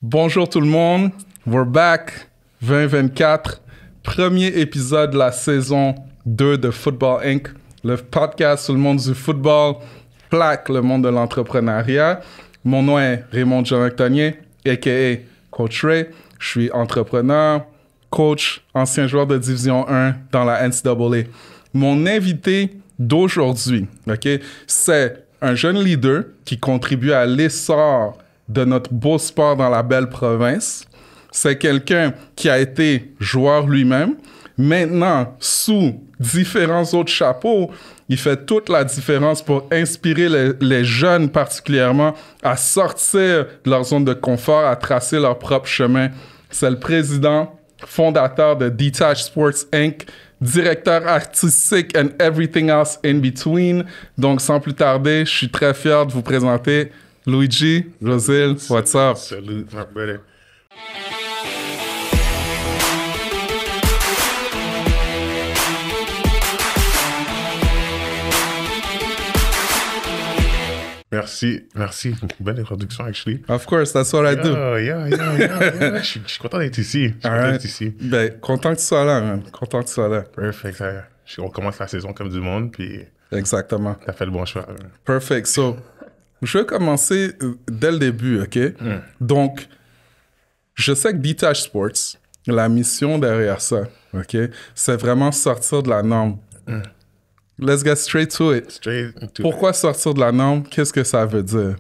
Bonjour tout le monde, we're back, 2024, premier épisode de la saison 2 de Football Inc., le podcast sur le monde du football, plaque le monde de l'entrepreneuriat. Mon nom est Raymond Jean-Octonier, a.k.a. Coach Ray. Je suis entrepreneur, coach, ancien joueur de Division 1 dans la NCAA. Mon invité d'aujourd'hui, c'est un jeune leader qui contribue à l'essor de notre beau sport dans la belle province. C'est quelqu'un qui a été joueur lui-même. Maintenant, sous différents autres chapeaux, il fait toute la différence pour inspirer les jeunes particulièrement à sortir de leur zone de confort, à tracer leur propre chemin. C'est le président, fondateur de Detach Sports Inc., directeur artistique and everything else in between. Donc, sans plus tarder, je suis très fier de vous présenter Luigi, Josil, what's up? Salute, my brother. Merci. Belle introduction, actually. Of course, that's what I do. Yeah. Je suis content d'être ici. Ben, content que tu sois là, man. Content que tu sois là. Perfect. On commence la saison comme du monde, puis Exactement. t'as fait le bon choix. Perfect. So, je vais commencer dès le début, OK? Donc, je sais que Detach Sports, la mission derrière ça, OK, c'est vraiment sortir de la norme. Let's get straight to it. Pourquoi sortir de la norme? Qu'est-ce que ça veut dire?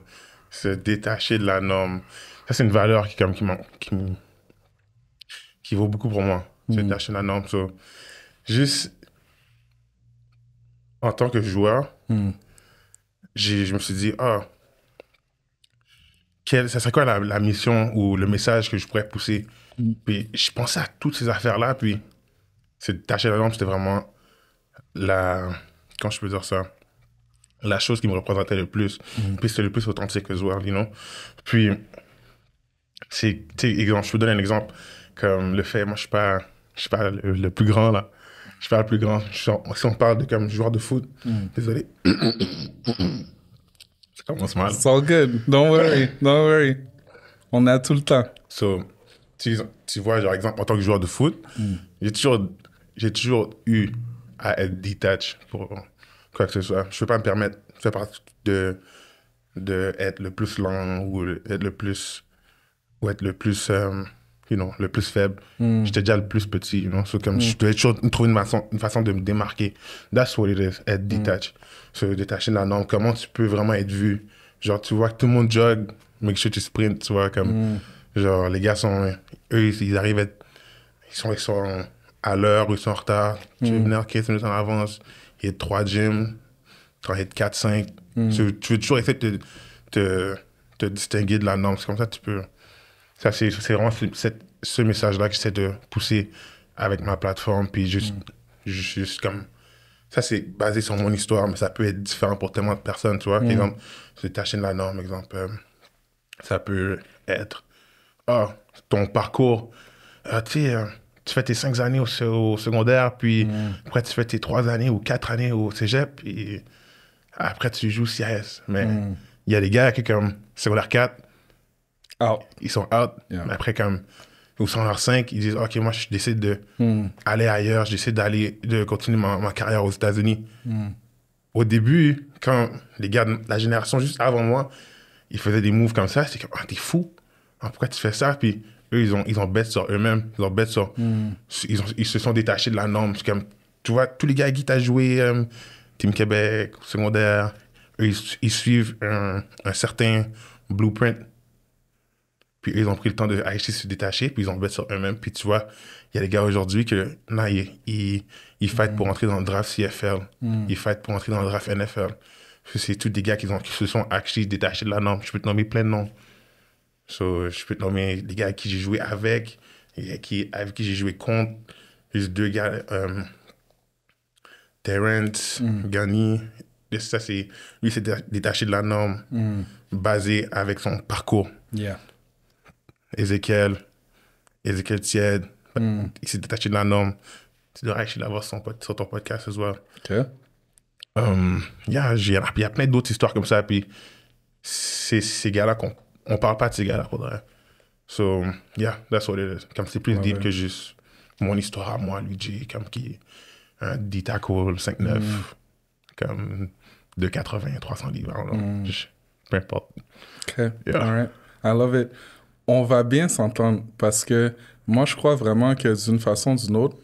Se détacher de la norme. Ça, c'est une valeur qui vaut beaucoup pour moi. Se détacher de la norme. So, juste en tant que joueur, je me suis dit, ça serait quoi la mission ou le message que je pourrais pousser? Puis je pensais à toutes ces affaires-là, puis se détacher de la norme, c'était vraiment quand je peux dire ça, la chose qui me représentait le plus. Puis c'était le plus authentique que joueur, you know? Puis, exemple, je peux donner un exemple, comme le fait, moi, je suis pas le plus grand, là. Je suis pas le plus grand. Si on parle de comme joueur de foot, désolé. Ça commence mal. It's all good. Don't worry. On a tout le temps. So, tu vois, genre, exemple, en tant que joueur de foot, j'ai toujours eu à être detached pour quoi que ce soit. Je peux pas me permettre de faire partie de être le plus lent ou être le plus le plus faible. J'étais déjà le plus petit, you know. So, comme je devais toujours trouver une façon de me démarquer. That's what it is, être detached. Se détacher de la norme. Comment tu peux vraiment être vu? Genre, tu vois que tout le monde jog, make sure tu sprints, tu vois, comme genre, les gars ils arrivent ils sont à l'heure ou ils sont en retard. Tu veux venir 15 minutes en avance, il y a 3 gyms, quand il y a 4, 5. Tu veux toujours essayer de te distinguer de la norme. C'est comme ça que tu peux. Ça, c'est vraiment ce message-là que j'essaie de pousser avec ma plateforme. Puis juste comme. Ça, c'est basé sur mon histoire, mais ça peut être différent pour tellement de personnes, tu vois. Par exemple, se détacher de la norme, exemple. Ça peut être. Ton parcours. Tu fais tes 5 années au secondaire, puis après tu fais tes 3 années ou 4 années au cégep, puis après tu joues CS. Mais il y a des gars qui, comme secondaire 4, ils sont out. Yeah. Mais après, comme, au secondaire 5, ils disent, OK, moi, je décide d'aller ailleurs, je décide de continuer ma carrière aux États-Unis. Au début, quand les gars de la génération juste avant moi, ils faisaient des moves comme ça, c'est comme, t'es fou. Pourquoi tu fais ça? Puis eux, ils ont bet sur eux-mêmes. Ils ont bet sur. Ils se sont détachés de la norme. C'est comme, tu vois, tous les gars qui t'ont joué, Team Québec, secondaire, eux, ils suivent un certain blueprint. Puis eux, ils ont pris le temps de se détacher, puis ils ont bet sur eux-mêmes. Puis tu vois, il y a des gars aujourd'hui que, non, ils fightent pour entrer dans le draft CFL. Ils fightent pour entrer dans le draft NFL. C'est tous des gars qui se sont actually détachés de la norme. Je peux te nommer plein de noms. So, je peux te nommer les gars avec qui j'ai joué avec qui j'ai joué contre. Juste 2 gars, Terrence, Gani. Ça, lui, s'est détaché de la norme, basé avec son parcours. Yeah. Ézéchiel Tiède, il s'est détaché de la norme. Tu devrais actually l'avoir sur ton podcast as well. OK. Il y a plein d'autres histoires comme ça. Puis c'est ces gars-là on parle pas de ces gars-là pour de vrai. So, yeah, that's what it is. Comme c'est plus Ouais, deep ouais. que juste mon histoire à moi, Luigi, comme qui est un 10 tackle, 5'9", comme 2,80, 300 livres, I don't know. Peu importe. OK. Yeah. All right. I love it. On va bien s'entendre parce que moi, je crois vraiment que d'une façon ou d'une autre,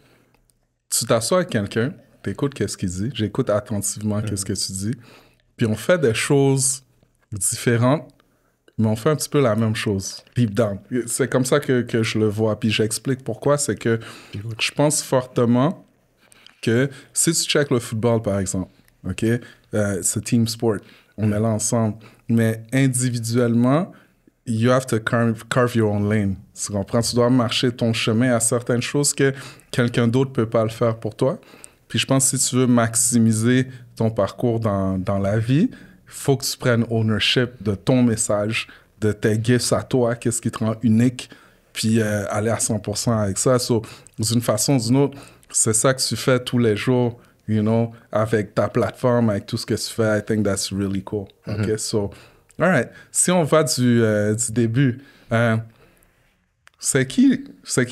tu t'assois avec quelqu'un, t'écoutes qu'est-ce qu'il dit, j'écoute attentivement qu'est-ce que tu dis, puis on fait des choses différentes, mais on fait un petit peu la même chose, deep down. C'est comme ça que je le vois, puis j'explique pourquoi, c'est que je pense fortement que si tu checkes le football, par exemple, OK, c'est team sport, on est là ensemble, mais individuellement, you have to carve your own lane. Tu comprends? Tu dois marcher ton chemin à certaines choses que quelqu'un d'autre peut pas le faire pour toi. Puis je pense que si tu veux maximiser ton parcours dans la vie, il faut que tu prennes ownership de ton message, de tes gifts à toi, qu'est-ce qui te rend unique, puis aller à 100% avec ça. So, d'une façon ou d'une autre, c'est ça que tu fais tous les jours, you know, avec ta plateforme, avec tout ce que tu fais. I think that's really cool. OK? So, all right. Si on va du début, c'est qui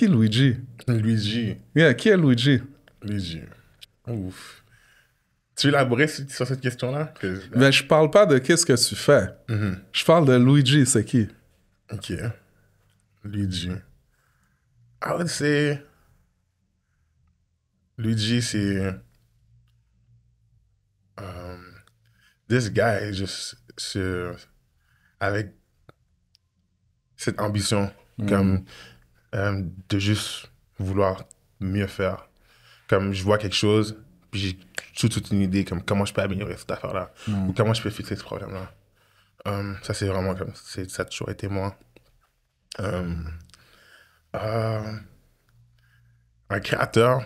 Luigi? Luigi. Yeah, qui est Luigi? Luigi. Ouf. Tu veux élaborer sur cette question-là? Ben, je parle pas de qu'est-ce que tu fais. Je parle de Luigi, c'est qui? Ok. Luigi. I would say... Luigi, c'est... this guy, juste avec cette ambition, comme de juste vouloir mieux faire. Comme je vois quelque chose, puis j'ai toute une idée, comme comment je peux améliorer cette affaire-là, ou comment je peux fixer ce problème-là. Ça, c'est vraiment comme... Ça a toujours été moi. Un créateur,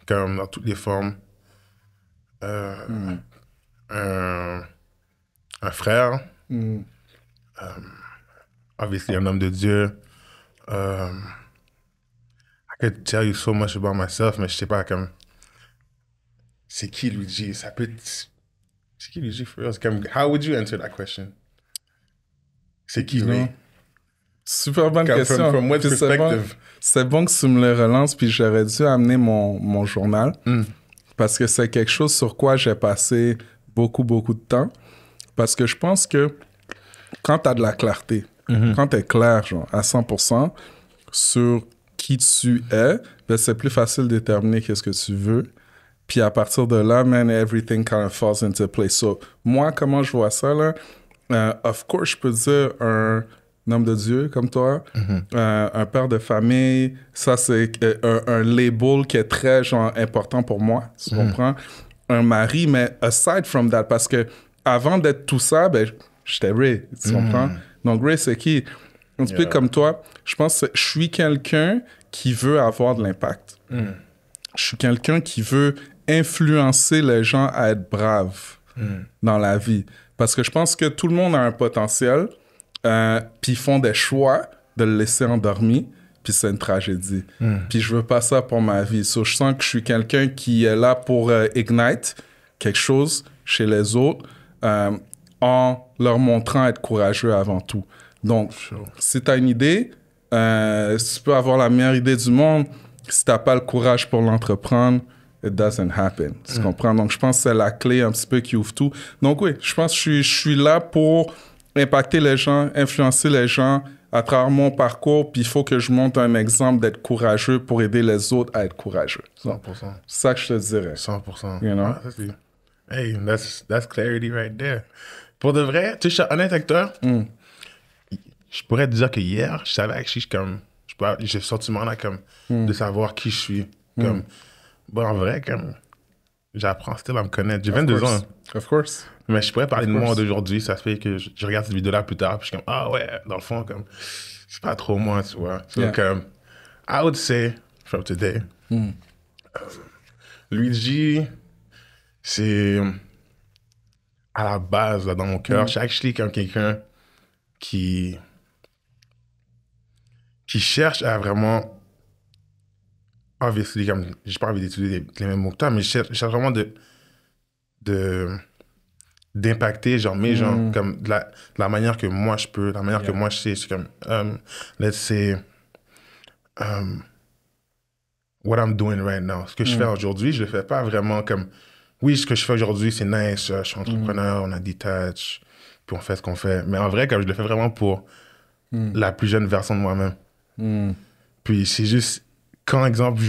comme dans toutes les formes. Un frère. Obviously, un homme de Dieu. I could tell you so much about myself, mais je sais pas, comme... C'est qui Luigi? Ça peut être... C'est qui Luigi for real? Comme, how would you answer that question? C'est qui, lui? Super bonne Comme question. from what Puis perspective? c'est bon que tu me le relances, puis j'aurais dû amener mon journal, parce que c'est quelque chose sur quoi j'ai passé beaucoup de temps. Parce que je pense que quand tu as de la clarté, quand tu es clair, genre, à 100% sur qui tu es, ben c'est plus facile de déterminer qu'est-ce que tu veux. Puis à partir de là, man, everything kind of falls into place. So, moi, comment je vois ça, là? Of course, je peux dire un homme de Dieu comme toi, un père de famille, ça, c'est un label qui est très, genre, important pour moi, tu comprends? Un mari, mais aside from that, parce que avant d'être tout ça, ben, j'étais Ray, tu comprends? Donc, Ray, c'est qui? Un petit peu comme toi, je pense que je suis quelqu'un qui veut avoir de l'impact. Je suis quelqu'un qui veut influencer les gens à être braves dans la vie. Parce que je pense que tout le monde a un potentiel, puis ils font des choix de le laisser endormi, puis c'est une tragédie. Puis je veux pas ça pour ma vie. So, je sens que je suis quelqu'un qui est là pour ignite quelque chose chez les autres en leur montrant être courageux avant tout. Donc, si tu as une idée, tu peux avoir la meilleure idée du monde, si tu n'as pas le courage pour l'entreprendre, it doesn't happen. Tu comprends? Donc, je pense que c'est la clé un petit peu qui ouvre tout. Donc, oui, je pense que je suis là pour impacter les gens, influencer les gens à travers mon parcours, puis il faut que je montre un exemple d'être courageux pour aider les autres à être courageux. 100%. C'est ça que je te dirais. 100%. You know? Ah, ça, c'est... Hey, that's clarity right there. Pour de vrai, tu sais, je suis honnête avec toi, je pourrais te dire que hier, je savais que je suis comme... J'ai ce sentiment-là comme de savoir qui je suis. Comme, bon, en vrai, comme... J'apprends still à me connaître. J'ai 22 ans. Of course. Mais je pourrais parler de moi d'aujourd'hui. Ça se fait que je regarde cette vidéo-là plus tard. Puis je suis comme, ah ouais, dans le fond, comme, c'est pas trop moi, tu vois. So, comme, I would say, from today, Luigi, c'est à la base, là, dans mon cœur. Je suis actually comme quelqu'un qui cherche à vraiment, obviously, comme, j'ai pas envie d'étudier les mêmes mots que toi, mais je cherche vraiment de d'impacter, genre, mes gens, comme, de la manière que moi je peux, la manière que moi je sais, c'est comme, let's say, what I'm doing right now. Ce que je fais aujourd'hui, je le fais pas vraiment comme, oui, ce que je fais aujourd'hui, c'est nice, je suis entrepreneur, on a Detach, puis on fait ce qu'on fait. Mais en vrai, comme je le fais vraiment pour la plus jeune version de moi-même. Puis c'est juste, quand, exemple,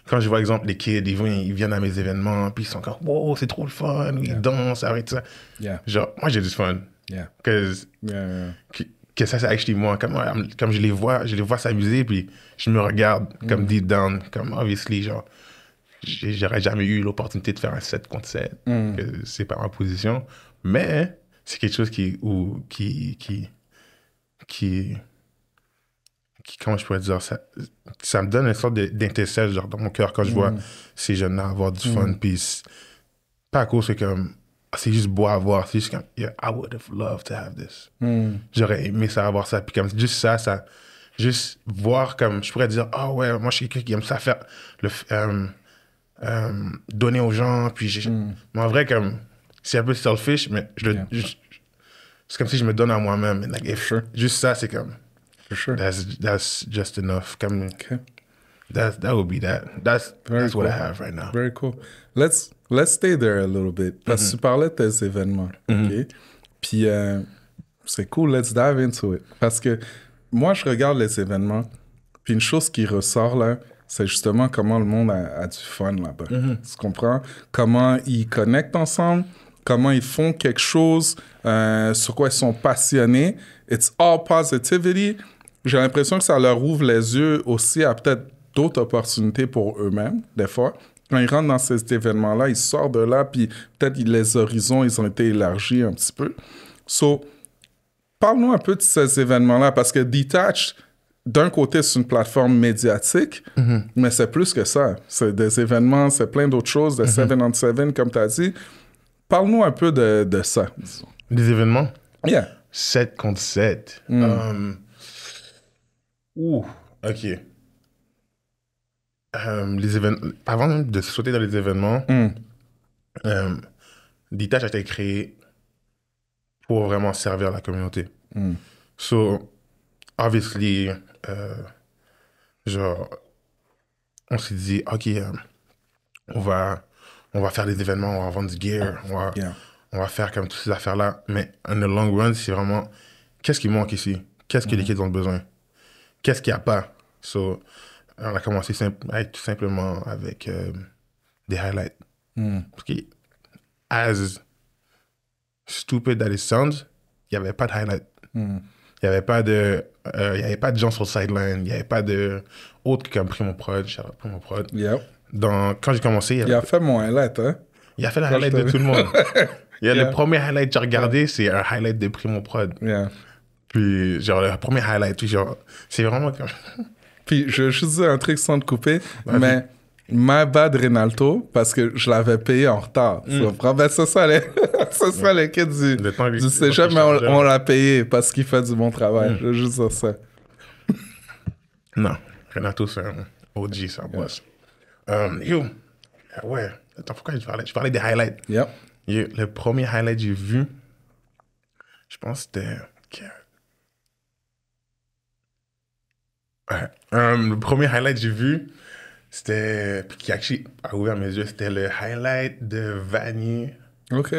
quand je vois, exemple, les kids, ils viennent à mes événements, puis ils sont comme, wow, c'est trop le fun, ils dansent, arrête ça. Genre, moi, j'ai du fun. Que ça, c'est actually moi. Comme je les vois s'amuser, puis je me regarde comme deep down, comme, obviously, genre, j'aurais jamais eu l'opportunité de faire un 7 contre 7, que c'est pas ma position, mais c'est quelque chose qui comment je pourrais dire, ça me donne une sorte d'intercelle genre dans mon cœur quand je vois ces jeunes-là avoir du fun, puis pas à cause c'est comme, c'est juste beau à voir, c'est juste comme, yeah, I would have loved to have this. J'aurais aimé ça avoir ça, puis comme juste ça, juste voir comme, je pourrais dire, ah ouais, moi je suis quelqu'un qui aime ça faire, donner aux gens, puis mais en vrai comme, c'est un peu selfish, mais c'est comme si je me donne à moi-même, like, juste ça, c'est comme, For sure. That's just enough. That would be that. That's cool. what I have right now. Very cool. Let's stay there a little bit. Parce que tu parlais de tes événements, OK? Puis c'est cool, let's dive into it. Parce que moi, je regarde les événements, puis une chose qui ressort là, c'est justement comment le monde a du fun là-bas. Tu comprends? Comment ils connectent ensemble, comment ils font quelque chose, sur quoi ils sont passionnés. It's all positivity. J'ai l'impression que ça leur ouvre les yeux aussi à peut-être d'autres opportunités pour eux-mêmes, des fois. Quand ils rentrent dans cet événement-là, ils sortent de là, puis peut-être les horizons, ils ont été élargis un petit peu. So, parle-nous un peu de ces événements-là, parce que Detach, d'un côté, c'est une plateforme médiatique, mais c'est plus que ça. C'est des événements, c'est plein d'autres choses, des 7-on-7, comme tu as dit. Parle-nous un peu de ça. Des événements? Yeah. 7 contre 7. OK. Les événements... Avant même de sauter dans les événements, Detach a été créé pour vraiment servir la communauté. So, obviously, genre, on s'est dit, OK, on va faire des événements, on va vendre du gear, on va faire comme toutes ces affaires-là. Mais en the long run, c'est vraiment, qu'est-ce qui manque ici? Qu'est-ce que les kids ont besoin? Qu'est-ce qu'il n'y a pas? So, on a commencé tout simplement avec des highlights. Parce que, as stupid that it sounds, il n'y avait pas de highlight. Il n'y avait pas de gens sur le sideline. Il n'y avait pas de autres comme Primo Prod. Primo Prod. Yep. Quand j'ai commencé... Il a fait mon highlight, hein? Il a fait le highlight de tout le monde. Le premier highlight que j'ai regardé, c'est un highlight de Primo Prod. Puis, genre, le premier highlight, puis genre, c'est vraiment comme... Puis, je vais juste dire un truc sans te couper, mais my bad Ronaldo, parce que je l'avais payé en retard. C'est ça les kids du cégep, mais on l'a payé parce qu'il fait du bon travail. Je veux juste dire ça. Non, Renato, c'est un OG, ça bosse. Ouais, attends, pourquoi je parlais des highlights? Le premier highlight que j'ai vu, je pense que c'était... le premier highlight que j'ai vu, c'était... qui a ouvert mes yeux, c'était le highlight de Vanier. OK.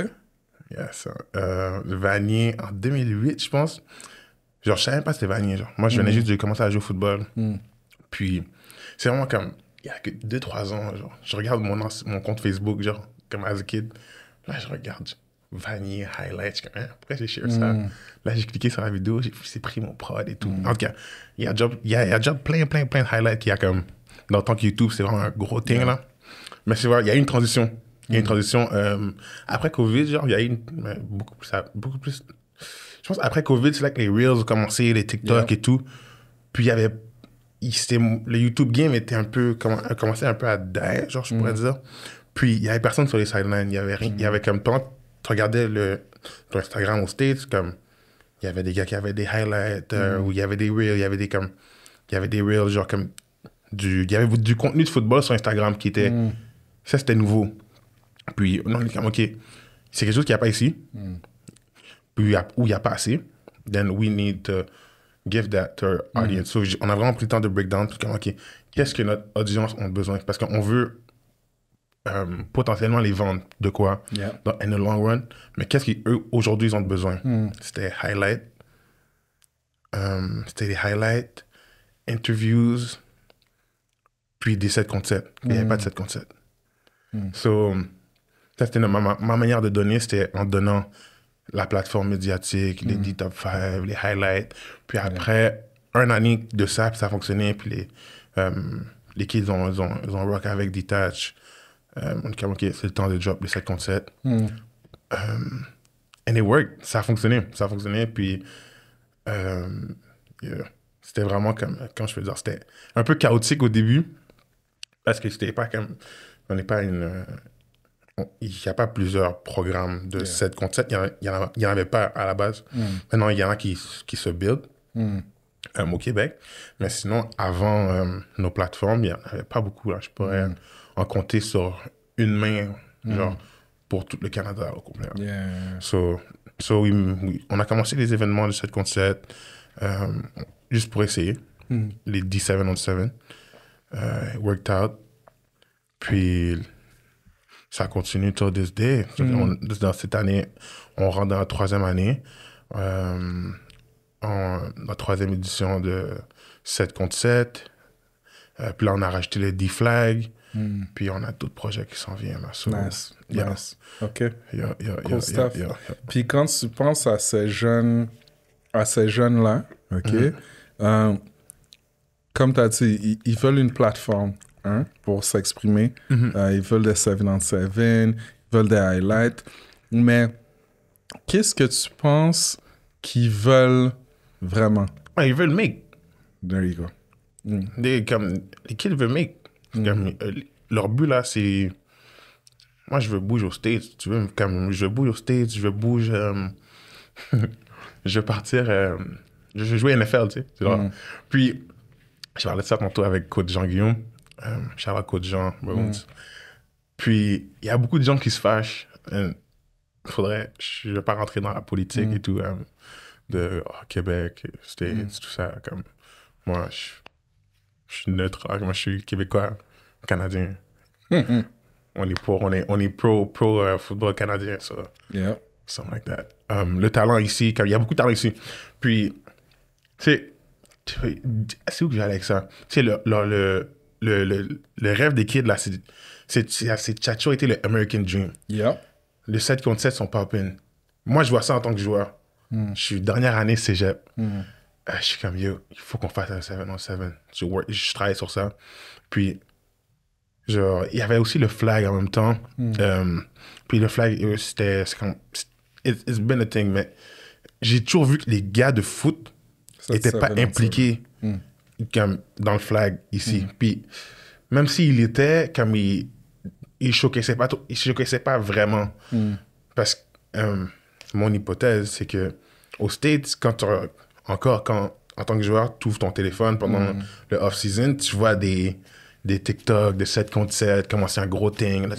Vanier en 2008, je pense. Genre, je savais même pas c'était Vanier. Genre. Moi, je venais juste de commencer à jouer au football. Puis, c'est vraiment comme... Il y a que 2-3 ans, genre, je regarde mon compte Facebook, genre, comme as a kid. Là, je regarde Vanier highlight. Je suis comme, pourquoi j'ai share ça? Là, j'ai cliqué sur la vidéo, c'est pris mon prod et tout. En tout cas, il y a déjà plein de highlights qu'il y a comme... Dans le temps que YouTube, c'est vraiment un gros thing, là. Mais c'est vrai, il y a eu une transition. Il y a une transition. Après Covid, genre, il y a eu beaucoup plus... Je pense après Covid, c'est là que les Reels ont commencé, les TikTok et tout. Puis il y avait... le YouTube game était un peu... commençait un peu à die, genre, je pourrais dire. Puis il y avait personne sur les sidelines. Il y avait comme... Tu regardais ton Instagram aux States, comme... Il y avait des gars qui avaient des highlights, où il y avait des Reels, il y avait des Reels, genre comme... Il y avait du contenu de football sur Instagram qui était... Ça, c'était nouveau. Puis, non, on est comme, OK, c'est quelque chose qu'il n'y a pas ici. Puis, où il n'y a pas assez. Then we need to give that to our audience. So, on a vraiment pris le temps de break down. Puis, comme, OK, qu'est-ce que notre audience a besoin? Parce qu'on veut potentiellement les vendre de quoi dans in the long run. Mais qu'est-ce qu'eux, aujourd'hui, ils ont besoin? C'était highlight. C'était des highlights, interviews, puis des 7 contre 7. Il n'y avait pas de 7 contre 7. So, ça, c'était ma manière de donner, c'était en donnant la plateforme médiatique, les 10 top 5, les highlights. Puis après, un année de ça, puis ça a fonctionné. Puis les kids ont rock avec Detach. On est comme, OK, c'est le temps de drop les 7 contre 7. And it worked. Ça a fonctionné. Puis c'était vraiment comme je peux dire, c'était un peu chaotique au début. Parce que c'était pas comme... On n'est pas une... Il n'y a pas plusieurs programmes de 7 contre 7. Il n'y en avait pas à la base. Maintenant, il y en a qui se build au Québec. Mais sinon, avant nos plateformes, il n'y en avait pas beaucoup. Là. Je pourrais en compter sur une main, genre, pour tout le Canada au complet. So on a commencé les événements de 7 contre 7 juste pour essayer. Les D7 on 7. Worked out. Puis... ça continue till this day. Dans cette année, on rentre dans la 3e année. La 3e édition de 7 contre 7. Puis là, on a rajouté les D-Flag. Puis on a d'autres projets qui s'en viennent. Là. So, nice. OK. Cool stuff. Puis quand tu penses à ces jeunes-là, OK, comme tu as dit, ils veulent une plateforme. Pour s'exprimer. Ils veulent des 7 on 7, ils veulent des highlights. Mais qu'est-ce que tu penses qu'ils veulent vraiment? Ils veulent make. There you go. Les kids veulent make. Leur but, là, c'est... Moi, je veux bouger aux States. Tu veux, je veux bouger aux States, je veux bouger... je veux partir... je veux jouer NFL, tu sais. Puis, je parlais de ça tantôt avec coach Jean-Guillaume. Charles Coach Jean. Puis, il y a beaucoup de gens qui se fâchent. Je ne vais pas rentrer dans la politique et tout, de Québec, States, tout ça. Comme, moi, je suis neutre. Moi, je suis québécois, canadien. On est pro football canadien, so, something like that. Le talent ici, il y a beaucoup de talent ici. Puis, tu sais, c'est où que j'allais avec ça? Tu sais, le rêve des kids, là, ça a toujours été le American Dream. Le 7 contre 7 sont popping. Moi, je vois ça en tant que joueur. Je suis dernière année cégep. Je suis comme, yo, il faut qu'on fasse un 7 on 7. Je travaille sur ça. Puis, genre, il y avait aussi le flag en même temps. Puis le flag, c'est comme... It's been a thing, mais j'ai toujours vu que les gars de foot n'étaient pas impliqués comme dans le flag ici. Puis même s'il était, comme il showcassait pas vraiment. Parce que mon hypothèse, c'est que aux States, en tant que joueur, tu ouvres ton téléphone pendant le off-season, tu vois des TikTok de 7 contre 7, comment c'est un gros thing. Là,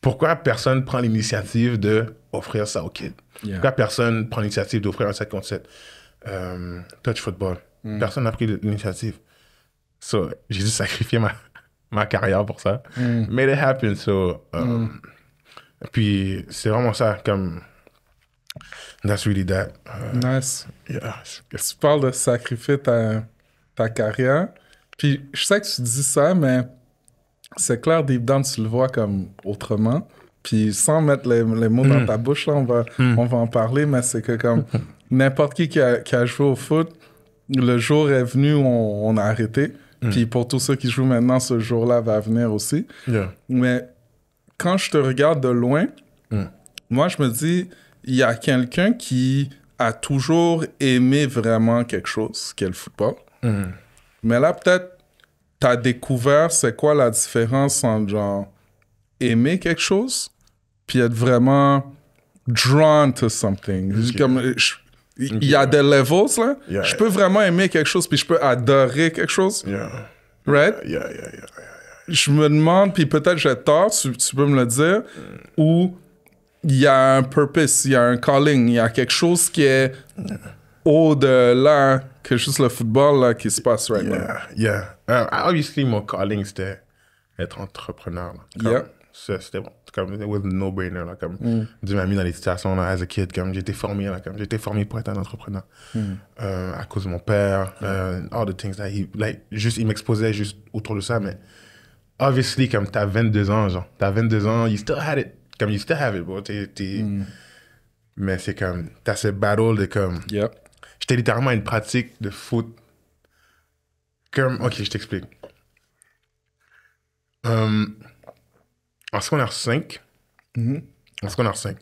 pourquoi personne prend l'initiative d'offrir ça aux kids? Pourquoi personne prend l'initiative d'offrir un 7 contre 7? Touch football. Personne n'a pris l'initiative. So, j'ai dû sacrifier ma carrière pour ça. Made it happen. So, puis, c'est vraiment ça, comme... That's really that. Nice. Yeah. Tu parles de sacrifier ta carrière. Puis, je sais que tu dis ça, mais c'est clair, deep down, tu le vois comme autrement. Puis, sans mettre les mots dans ta bouche, là, on va en parler, mais c'est que comme n'importe qui a joué au foot, le jour est venu où on a arrêté. Puis pour tous ceux qui jouent maintenant, ce jour-là va venir aussi. Mais quand je te regarde de loin, moi, je me dis, il y a quelqu'un qui a toujours aimé vraiment quelque chose, qui est le football. Mais là, peut-être, tu as découvert c'est quoi la différence entre genre aimer quelque chose puis être vraiment drawn to something. Comme, il y a des levels, là. Je peux vraiment aimer quelque chose, puis je peux adorer quelque chose. Right? je me demande, puis peut-être j'ai tort, tu peux me le dire, où il y a un purpose, il y a un calling, il y a quelque chose qui est au-delà que juste le football là, qui se passe right now. Yeah. Obviously, mon calling, c'était être entrepreneur. Là. Yeah. C'était bon. Comme, it was a no-brainer. Là, comme, Dieu m'a mis dans les situations, là, as a kid, comme, j'ai été formé, là, comme, j'ai été formé pour être un entrepreneur. À cause de mon père, all the things that juste, il m'exposait juste autour de ça, mais obviously, comme, t'as 22 ans, you still had it. Comme, you still have it, bro. Mais c'est comme, t'as ce battle de comme... Yep. J'étais littéralement à une pratique de foot. Comme, ok, je t'explique. En secondaire 5, en secondaire 5,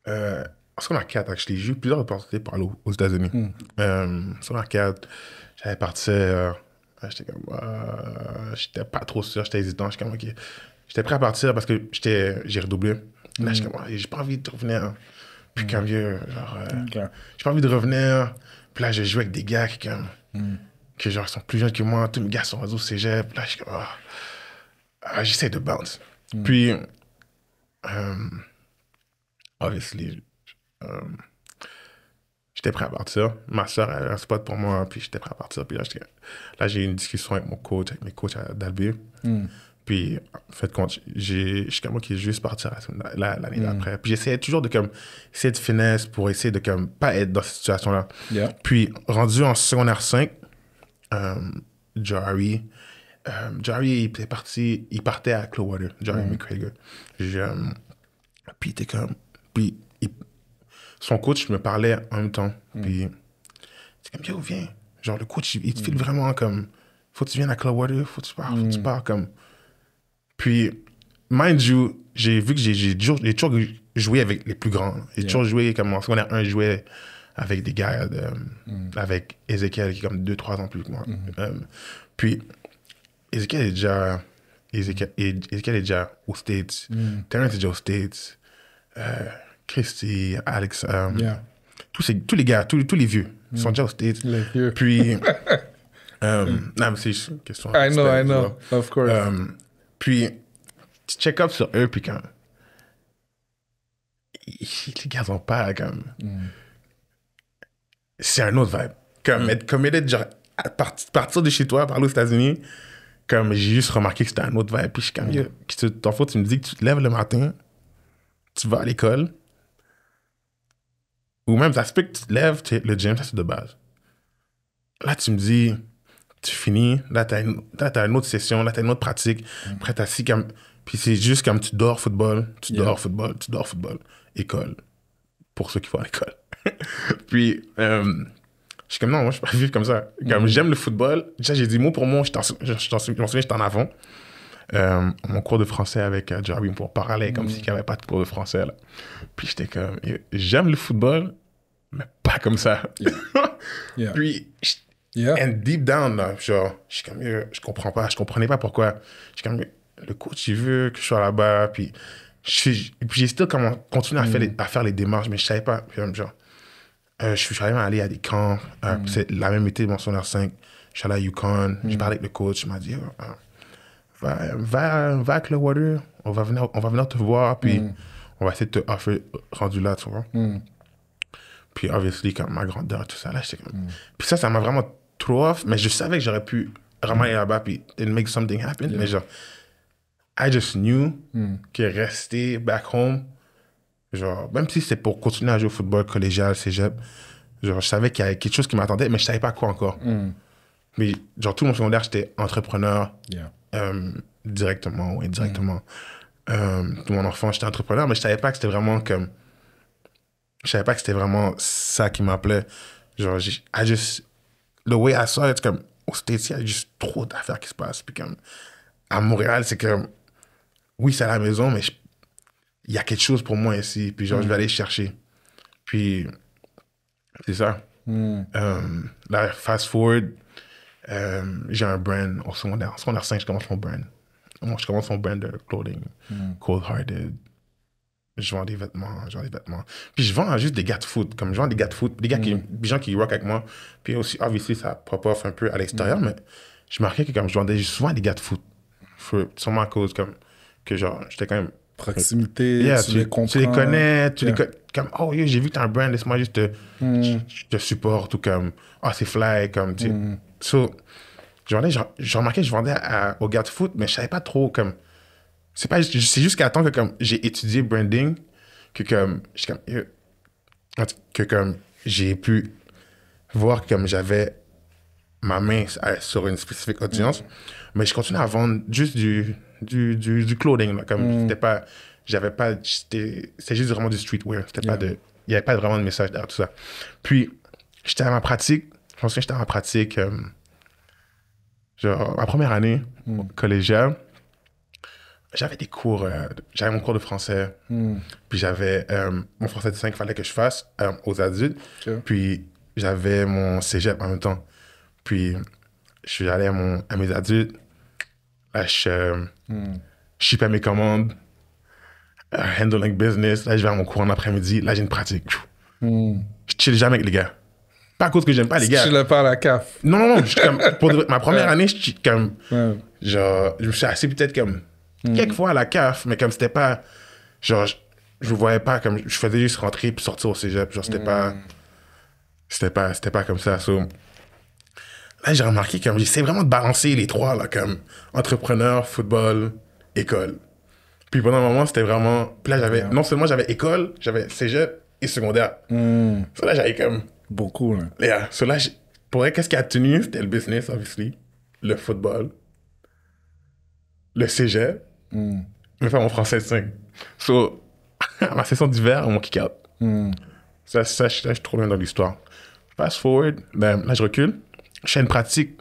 en secondaire 4, actually, j'ai eu plusieurs opportunités pour aller aux États-Unis. En secondaire 4, j'avais parti, j'étais comme, j'étais pas trop sûr, j'étais hésitant, j'étais comme, ok. J'étais prêt à partir parce que j'ai redoublé. Là, j'étais comme, j'ai pas envie de revenir. Puis comme vieux, genre, j'ai pas envie de revenir. Puis là, j'ai joué avec des gars qui, comme, que genre, sont plus jeunes que moi. Tous mes gars sont au cégep. Là, je suis comme, j'essaie de bounce. Puis, obviously, j'étais prêt à partir. Ma soeur avait un spot pour moi, puis j'étais prêt à partir. Puis là, j'ai eu une discussion avec mon coach, avec mes coachs d'Albi. Puis, en fait, je suis comme moi qui est juste parti l'année d'après. Puis, j'essayais toujours de comme, essayer de finesse pour essayer de comme, pas être dans cette situation-là. Yeah. Puis, rendu en secondaire 5, Jari, il partait à Clearwater, Jari McGregor. Puis, il était comme, puis, son coach me parlait en même temps. Puis, c'est comme, yo, viens. Genre, le coach, il te file vraiment comme, faut que tu viennes à Clearwater, faut que tu pars comme. Puis, mind you, j'ai vu que j'ai toujours joué avec les plus grands. J'ai toujours joué, comme en secondaire 1, je jouais avec des gars, avec Ezekiel, qui est comme 2-3 ans plus que moi. Puis, Ezekiel est déjà aux States. Terrence est déjà aux States. Christy, Alex, tous les gars, tous les vieux, sont déjà aux States. Les vieux. Puis, non, mais c'est juste une question. I know, of course. Puis, tu check-up sur eux, puis quand... Les gars ont pas, comme... C'est un autre vibe. Comme être committed, genre, à partir de chez toi, parler aux États-Unis, comme j'ai juste remarqué que c'était un autre vibe. Puis je suis comme, t'en faut, tu me dis que tu te lèves le matin, tu vas à l'école, ou même, ça se peut que tu te lèves, le gym, ça c'est de base. Là, tu me dis... Tu finis, là, t'as une autre session, là, t'as une autre pratique. Après, t'as assis comme... Puis c'est juste comme tu dors football, tu dors football. École. Pour ceux qui vont à l'école. Puis, je suis comme, non, moi, je peux pas vivre comme ça. Comme j'aime le football. Déjà, j'ai dit mot pour mot, je m'en souviens, j'étais en avant. Mon cours de français avec Jarry pour parler comme s'il n'y avait pas de cours de français, là. Puis j'étais comme, j'aime le football, mais pas comme ça. Puis... And deep down, là, genre, je suis comme, je comprenais pas pourquoi. Je suis comme, le coach, il veut que je sois là-bas, puis j'ai still continué à faire les démarches, mais je savais pas, genre, je suis jamais allé à des camps, c'est la même été, mon secondaire 5, je suis allé à Yukon, j'ai parlé avec le coach, il m'a dit, va à Clearwater, on va venir te voir, puis on va essayer de te offrir rendu là, tu vois. Puis, obviously, comme ma grandeur, tout ça, là, j'étais comme... Puis ça m'a vraiment trop off, mais je savais que j'aurais pu vraiment aller là-bas, puis make something happen. Mais genre, I just knew que rester back home, genre, même si c'est pour continuer à jouer au football collégial, cégep, genre, je savais qu'il y avait quelque chose qui m'attendait, mais je savais pas quoi encore. Mais, genre, tout mon secondaire, j'étais entrepreneur, directement ou indirectement. Tout mon enfant, j'étais entrepreneur, mais je savais pas que c'était vraiment comme... Je savais pas que c'était vraiment ça qui m'appelait. Genre, the way I saw it, comme, aux States, il y a juste trop d'affaires qui se passent. Puis comme, à Montréal, c'est comme, oui, c'est à la maison, mais il y a quelque chose pour moi ici. Puis genre, je vais aller chercher. Puis, c'est ça. Là, fast forward, j'ai un brand au secondaire. En secondaire 5, je commence mon brand. Je commence mon brand de clothing, Cold Hearted. Je vends des vêtements. Puis je vends juste des gars de foot. Comme je vends des gars de foot, des gens qui rock avec moi. Puis aussi, obviously, ça pop off un peu à l'extérieur, mais je marquais que comme je vendais souvent des gars de foot. sûrement à cause comme que genre, j'étais quand même. Proximité, Yeah, tu les comprends. tu les connais, tu Yeah. les comme, oh yo, j'ai vu que t'as un brand, laisse-moi juste je te supporte ou comme, ah, c'est fly, comme, tu sais. So, j'ai remarqué que je vendais aux gars de foot, mais je savais pas trop, comme, c'est jusqu'à temps que, comme, j'ai étudié branding, que, comme, que, comme, j'ai pu voir que, comme, j'avais ma main sur une spécifique audience, mais je continuais à vendre juste du clothing, là, comme, c'était pas, c'était juste vraiment du streetwear, c'était pas de, il y avait pas vraiment de message derrière tout ça. Puis, j'étais à ma pratique, je me souviens, j'étais à ma pratique, genre, ma première année collégiale, j'avais des cours, j'avais mon cours de français, puis j'avais mon français de 5 qu'il fallait que je fasse aux adultes, puis j'avais mon cégep en même temps. Puis je suis allé à mes adultes, là je shippais mes commandes, handling business, là je vais à mon cours en après-midi, là j'ai une pratique. Je chill jamais avec les gars. Pas à cause que j'aime pas les gars. Tu l'as pas à la CAF. Non, ma première année, genre, je me suis assis peut-être comme quelques fois à la CAF, mais comme c'était pas, genre, je voyais pas comme, je faisais juste rentrer puis sortir au cégep, genre, c'était pas comme ça. So, là, j'ai remarqué comme, j'essaie vraiment de balancer les trois, là, comme entrepreneur, football, école. Puis pendant un moment, c'était vraiment, puis là, non seulement j'avais école, j'avais cégep et secondaire. So là, j'avais comme, beaucoup, là. yeah. So là, pour vrai, qu'est-ce qui a tenu? C'était le business, obviously, le football, le cégep, mais pas mon français de 5. So, à ma session d'hiver, on m'a kick out. Ça, je suis trop bien dans l'histoire. Fast forward, ben, là, je recule. Je fais une pratique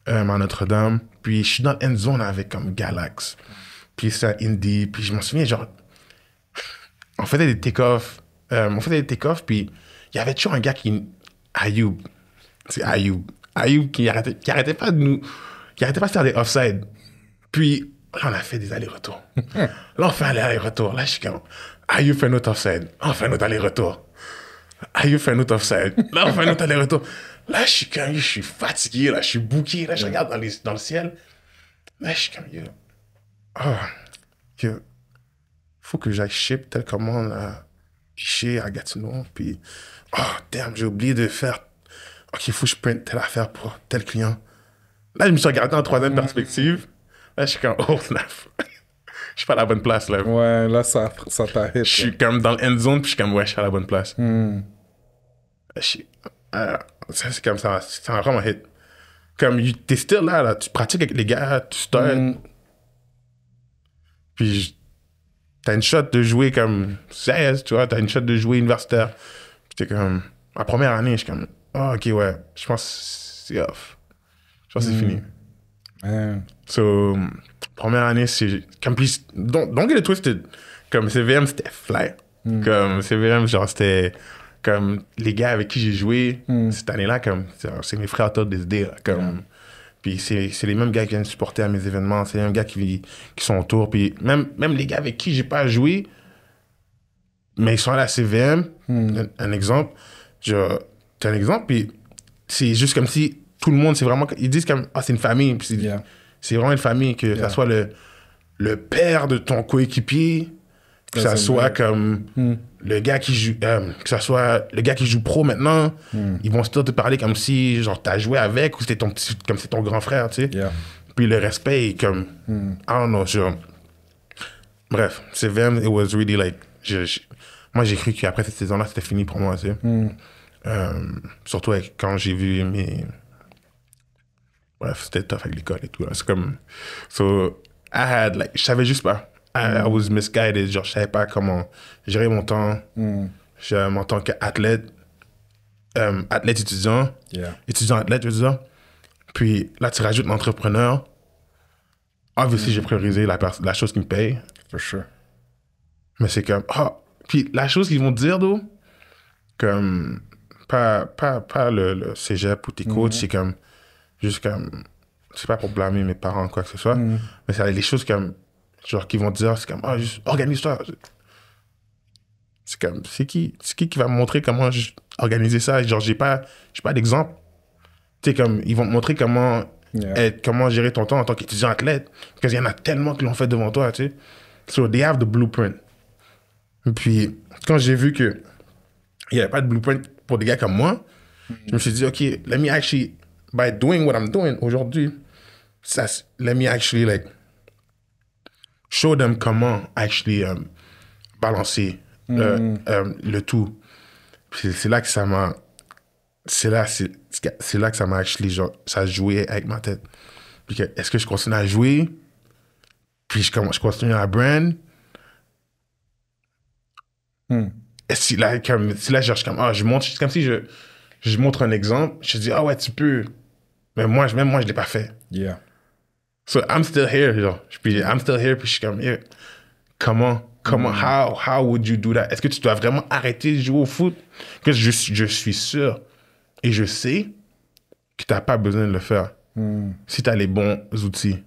à Notre-Dame, puis je suis dans l'end zone avec comme Galax. Puis c'est un indie, puis je m'en souviens, genre, on faisait des take-offs, puis il y avait toujours un gars Ayoub. C'est Ayoub. Ayoub qui arrêtait pas de faire des offside. Puis, là, on a fait des allers-retours. Là, on fait un aller-retour. Là, je suis comme, Ayoub fait un autre offside. On fait un autre aller-retour. Ayoub fait un autre offside. Là, on fait un autre aller-retour. Là, je suis fatigué, là, je suis booké. Là, je regarde dans le ciel. Là, je suis comme, faut que j'aille ship telle commande à Piché, à Gatineau. Puis, damn, j'ai oublié de faire. OK, il faut que je prenne telle affaire pour tel client. Là, je me suis regardé en troisième perspective. Là, je suis comme, oh, snap. Je suis pas à la bonne place, là. Ouais, là, ça t'a hit. Je suis comme dans le end zone, puis je suis comme, ouais, je suis à la bonne place. Ça, c'est comme ça m'a vraiment hit. Comme, t'es still là, tu pratiques avec les gars, tu studies. Puis, t'as une shot de jouer comme 16, tu vois, t'as une shot de jouer universitaire. Puis t'es comme, ma première année, je suis comme, ok, ouais, je pense que c'est off. Je pense que c'est fini. So, première année, c'est comme plus, don't get it twisted. Comme CVM, c'était fly. Comme CVM, genre, c'était comme les gars avec qui j'ai joué cette année-là, comme, c'est mes frères autour des idées, là, comme. Puis c'est les mêmes gars qui viennent supporter à mes événements, c'est les mêmes gars qui sont autour. Puis même les gars avec qui j'ai pas joué, mais ils sont à la CVM, un exemple. T'as un exemple, puis c'est juste comme si tout le monde, c'est vraiment. Ils disent comme, c'est une famille. Puis c'est vraiment une famille, que ça soit le père de ton coéquipier, que ça soit comme le gars qui joue, que ça soit le gars qui joue pro maintenant, ils vont toujours te parler comme si genre t'as joué avec ou c'était comme c'est ton grand frère, tu sais. Puis le respect est comme, I don't know, genre. Bref, c'est vraiment, it was really like, moi j'ai cru qu'après cette saison-là c'était fini pour moi, tu sais. Surtout quand j'ai vu bref, c'était tough avec l'école et tout. C'est comme, so I had like, je savais juste pas. I was misguided, genre je savais pas comment gérer mon temps. En tant qu'athlète, athlète étudiant, étudiant athlète, je veux dire. Puis là, tu rajoutes l'entrepreneur. Obviously, j'ai priorisé la chose qui me paye. For sure. Mais c'est comme, puis la chose qu'ils vont te dire, d'où, comme, pas le cégep ou tes coachs, c'est comme, juste comme, c'est pas pour blâmer mes parents ou quoi que ce soit, mais c'est les choses comme, genre, qui vont te dire, c'est comme, juste organise-toi. C'est comme, c'est qui va me montrer comment organiser ça? Genre, j'ai pas d'exemple. Tu sais, comme, ils vont te montrer comment comment gérer ton temps en tant qu'étudiant athlète. Parce qu'il y en a tellement qui l'ont fait devant toi, tu sais. So, they have the blueprint. Et puis, quand j'ai vu que il n'y avait pas de blueprint pour des gars comme moi, je me suis dit, OK, let me actually, by doing what I'm doing aujourd'hui, let me actually, like, show them comment actually balancer le tout. Puis c'est là que ça m'a... C'est là que ça m'a actually, genre, ça a joué avec ma tête. Puis est-ce que je continue à jouer? Puis je continue à brand? Et si là, genre, je montre, c'est comme si je montre un exemple, je dis, ah ouais, tu peux. Mais même moi, je l'ai pas fait. Yeah. So, I'm still here, genre. Puis I'm still here, puis je suis comme, yeah. Comment, how would you do that? Est-ce que tu dois vraiment arrêter de jouer au foot? Que je suis sûr et je sais que tu n'as pas besoin de le faire si tu as les bons outils.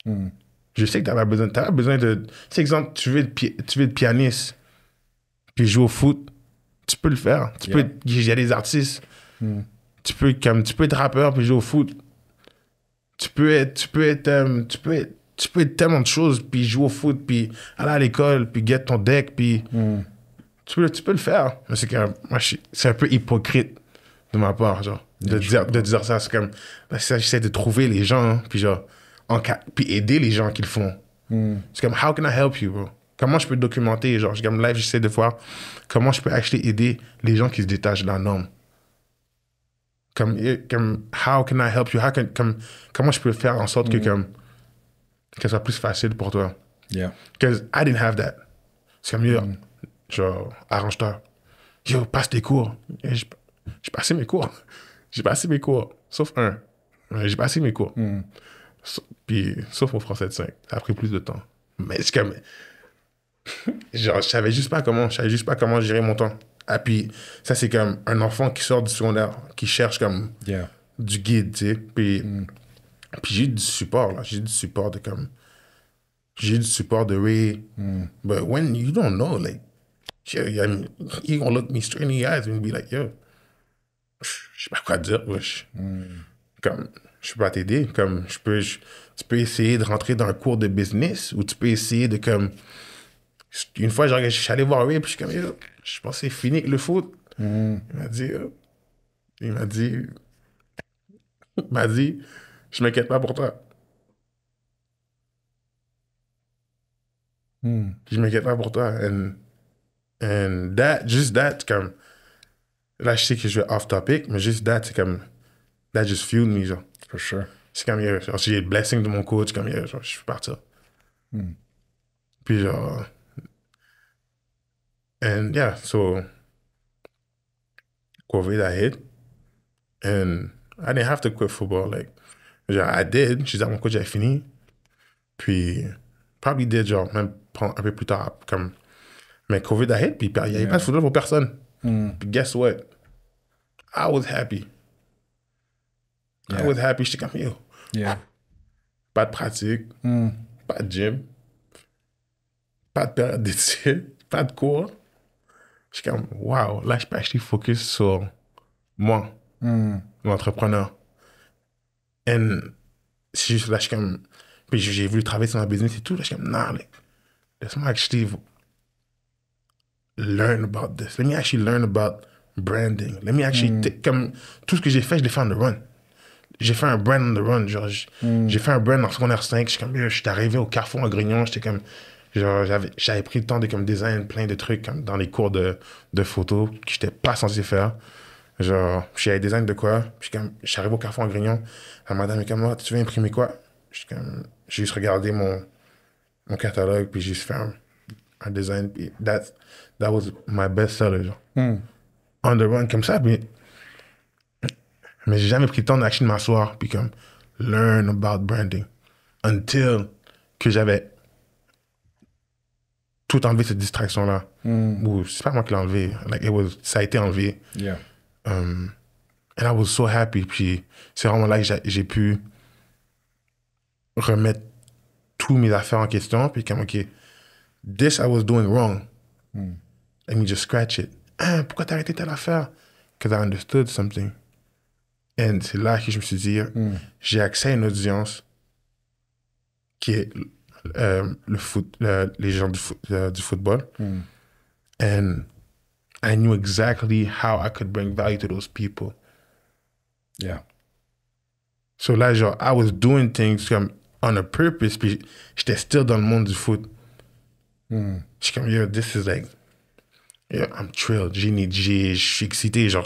Je sais que tu n'as pas besoin de... C'est exemple, tu veux être pianiste puis jouer au foot, tu peux le faire. Il y a des artistes. Tu peux être rappeur puis jouer au foot. Tu peux être tellement de choses, puis jouer au foot, puis aller à l'école, puis get ton deck, puis tu peux le faire. Mais c'est que moi, c'est un peu hypocrite de ma part, genre, de dire ça. C'est comme, ça, j'essaie de trouver les gens, puis genre, puis aider les gens qui le font. C'est comme, how can I help you, bro? Comment je peux documenter, genre, comme live, j'essaie de voir comment je peux acheter aider les gens qui se détachent de la norme. Comme how can I help you? Comment je peux faire en sorte que ça soit plus facile pour toi? Yeah. Because I didn't have that. C'est comme, genre, arrange-toi. Yo, passe tes cours. Et j'ai passé mes cours. J'ai passé mes cours. Sauf un. J'ai passé mes cours. Puis, sauf au français de 5. Ça a pris plus de temps. Mais c'est comme... genre, je savais juste pas comment gérer mon temps. Ah, puis ça, c'est comme un enfant qui sort du secondaire, qui cherche comme du guide, tu sais. Puis j'ai eu du support, là. J'ai eu du support de Ray. But when you don't know, like, he gonna look me straight in the eyes and be like, yo, je sais pas quoi dire, wesh. Comme, je peux pas t'aider. Comme, tu peux essayer de rentrer dans un cours de business ou tu peux essayer de, comme... Une fois, je suis allé voir Ray, puis je suis comme, yo, je pense que c'est fini avec le foot. Il m'a dit, je m'inquiète pas pour toi. Je m'inquiète pas pour toi. And that, comme, là, je sais que je vais off topic, mais juste that, c'est comme, that just fueled me, genre. For sure. C'est comme, genre, j'ai le blessing de mon coach, comme, genre, je suis partir. Puis, genre, and yeah, so, COVID, I hit, and I didn't have to quit football, like, genre, I did, je disais à mon coach, j'avais fini, puis, probably did, genre, même un peu plus tard, comme, mais COVID a hit, puis il n'y avait pas de football pour personne. Puis guess what? I was happy. I was happy, j'étais comme, yo, pas de pratique, pas de gym, pas de période d'études, pas de cours. Je suis comme, wow, là, je peux actually focus sur moi, l'entrepreneur. Et c'est juste là, je suis comme, puis j'ai voulu travailler sur ma business et tout, là, je suis comme, nah, like, laisse-moi actually learn about this. Let me actually learn about branding. Let me actually, comme, tout ce que j'ai fait, je l'ai fait on the run. J'ai fait un brand on the run, genre, j'ai fait un brand en secondaire 5, je suis arrivé au Carrefour en Grignon, j'étais comme, genre, j'avais pris le temps de comme design plein de trucs comme dans les cours de photo que j'étais pas censé faire. Genre, j'ai design de quoi, puis je suis arrivé au Carrefour en Grignon, la madame est comme, tu veux imprimer quoi? J'ai juste regardé mon catalogue, puis j'ai juste fait un design, puis that was my best seller, genre. On the run, comme ça, mais j'ai jamais pris le temps de m'asseoir, puis comme, learn about branding, until que j'avais tout enlevé cette distraction-là. Ou c'est pas moi qui l'ai enlevé, like, ça a été enlevé. Yeah. And I was so happy, puis c'est vraiment là que j'ai pu remettre tous mes affaires en question, puis comme, OK, this I was doing wrong. Let me just scratch it. Pourquoi t'as arrêté telle affaire? Because I understood something. Et c'est là que je me suis dit, j'ai accès à une audience qui est le foot, les gens du football. And I knew exactly how I could bring value to those people. Yeah. So là, genre, I was doing things comme on a purpose, puis j'étais still dans le monde du foot. Je suis comme, yo, this is like, yeah, I'm thrilled. Je suis excité, genre,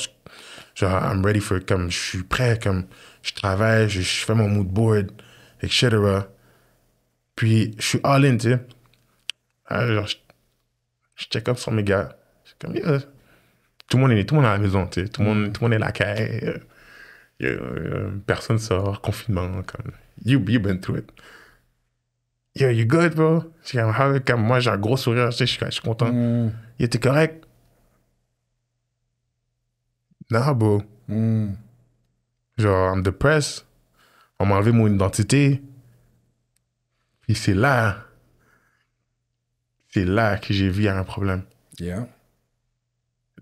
I'm ready for, comme, je suis prêt, comme, je travaille, je fais mon mood board, etc. Puis, je suis all in, tu sais. Genre, je check up sur mes gars. C'est comme, yeah, tout le monde est à la maison, tu sais. Tout le monde est à la caille. Personne sort, confinement, comme, you been through it. Yo, you good, bro? C'est comme, moi, j'ai un gros sourire, tu sais, je suis content. Il était correct. Non, bro. Genre, I'm depressed. On m'a enlevé mon identité. Puis c'est là que j'ai vu il y a un problème. Yeah.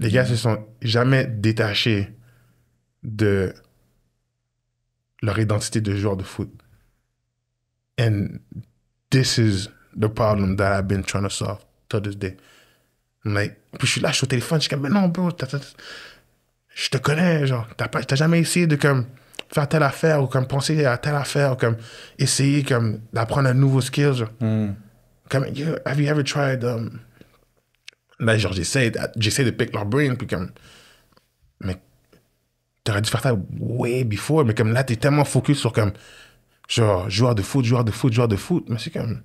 Les gars se sont jamais détachés de leur identité de joueur de foot. And this is the problem that I've been trying to solve to this day. Like, puis je suis là, je suis au téléphone, je suis comme, mais non, bro, je te connais, genre, t'as jamais essayé de, comme, faire telle affaire, ou comme, penser à telle affaire, ou comme, essayer, comme, d'apprendre un nouveau skill, genre. Comme, yo, have you ever tried, là, genre, j'essaie de pick leur brain, puis comme, mais t'aurais dû faire ça way before, mais comme là, t'es tellement focus sur, comme, genre, joueur de foot, mais c'est comme,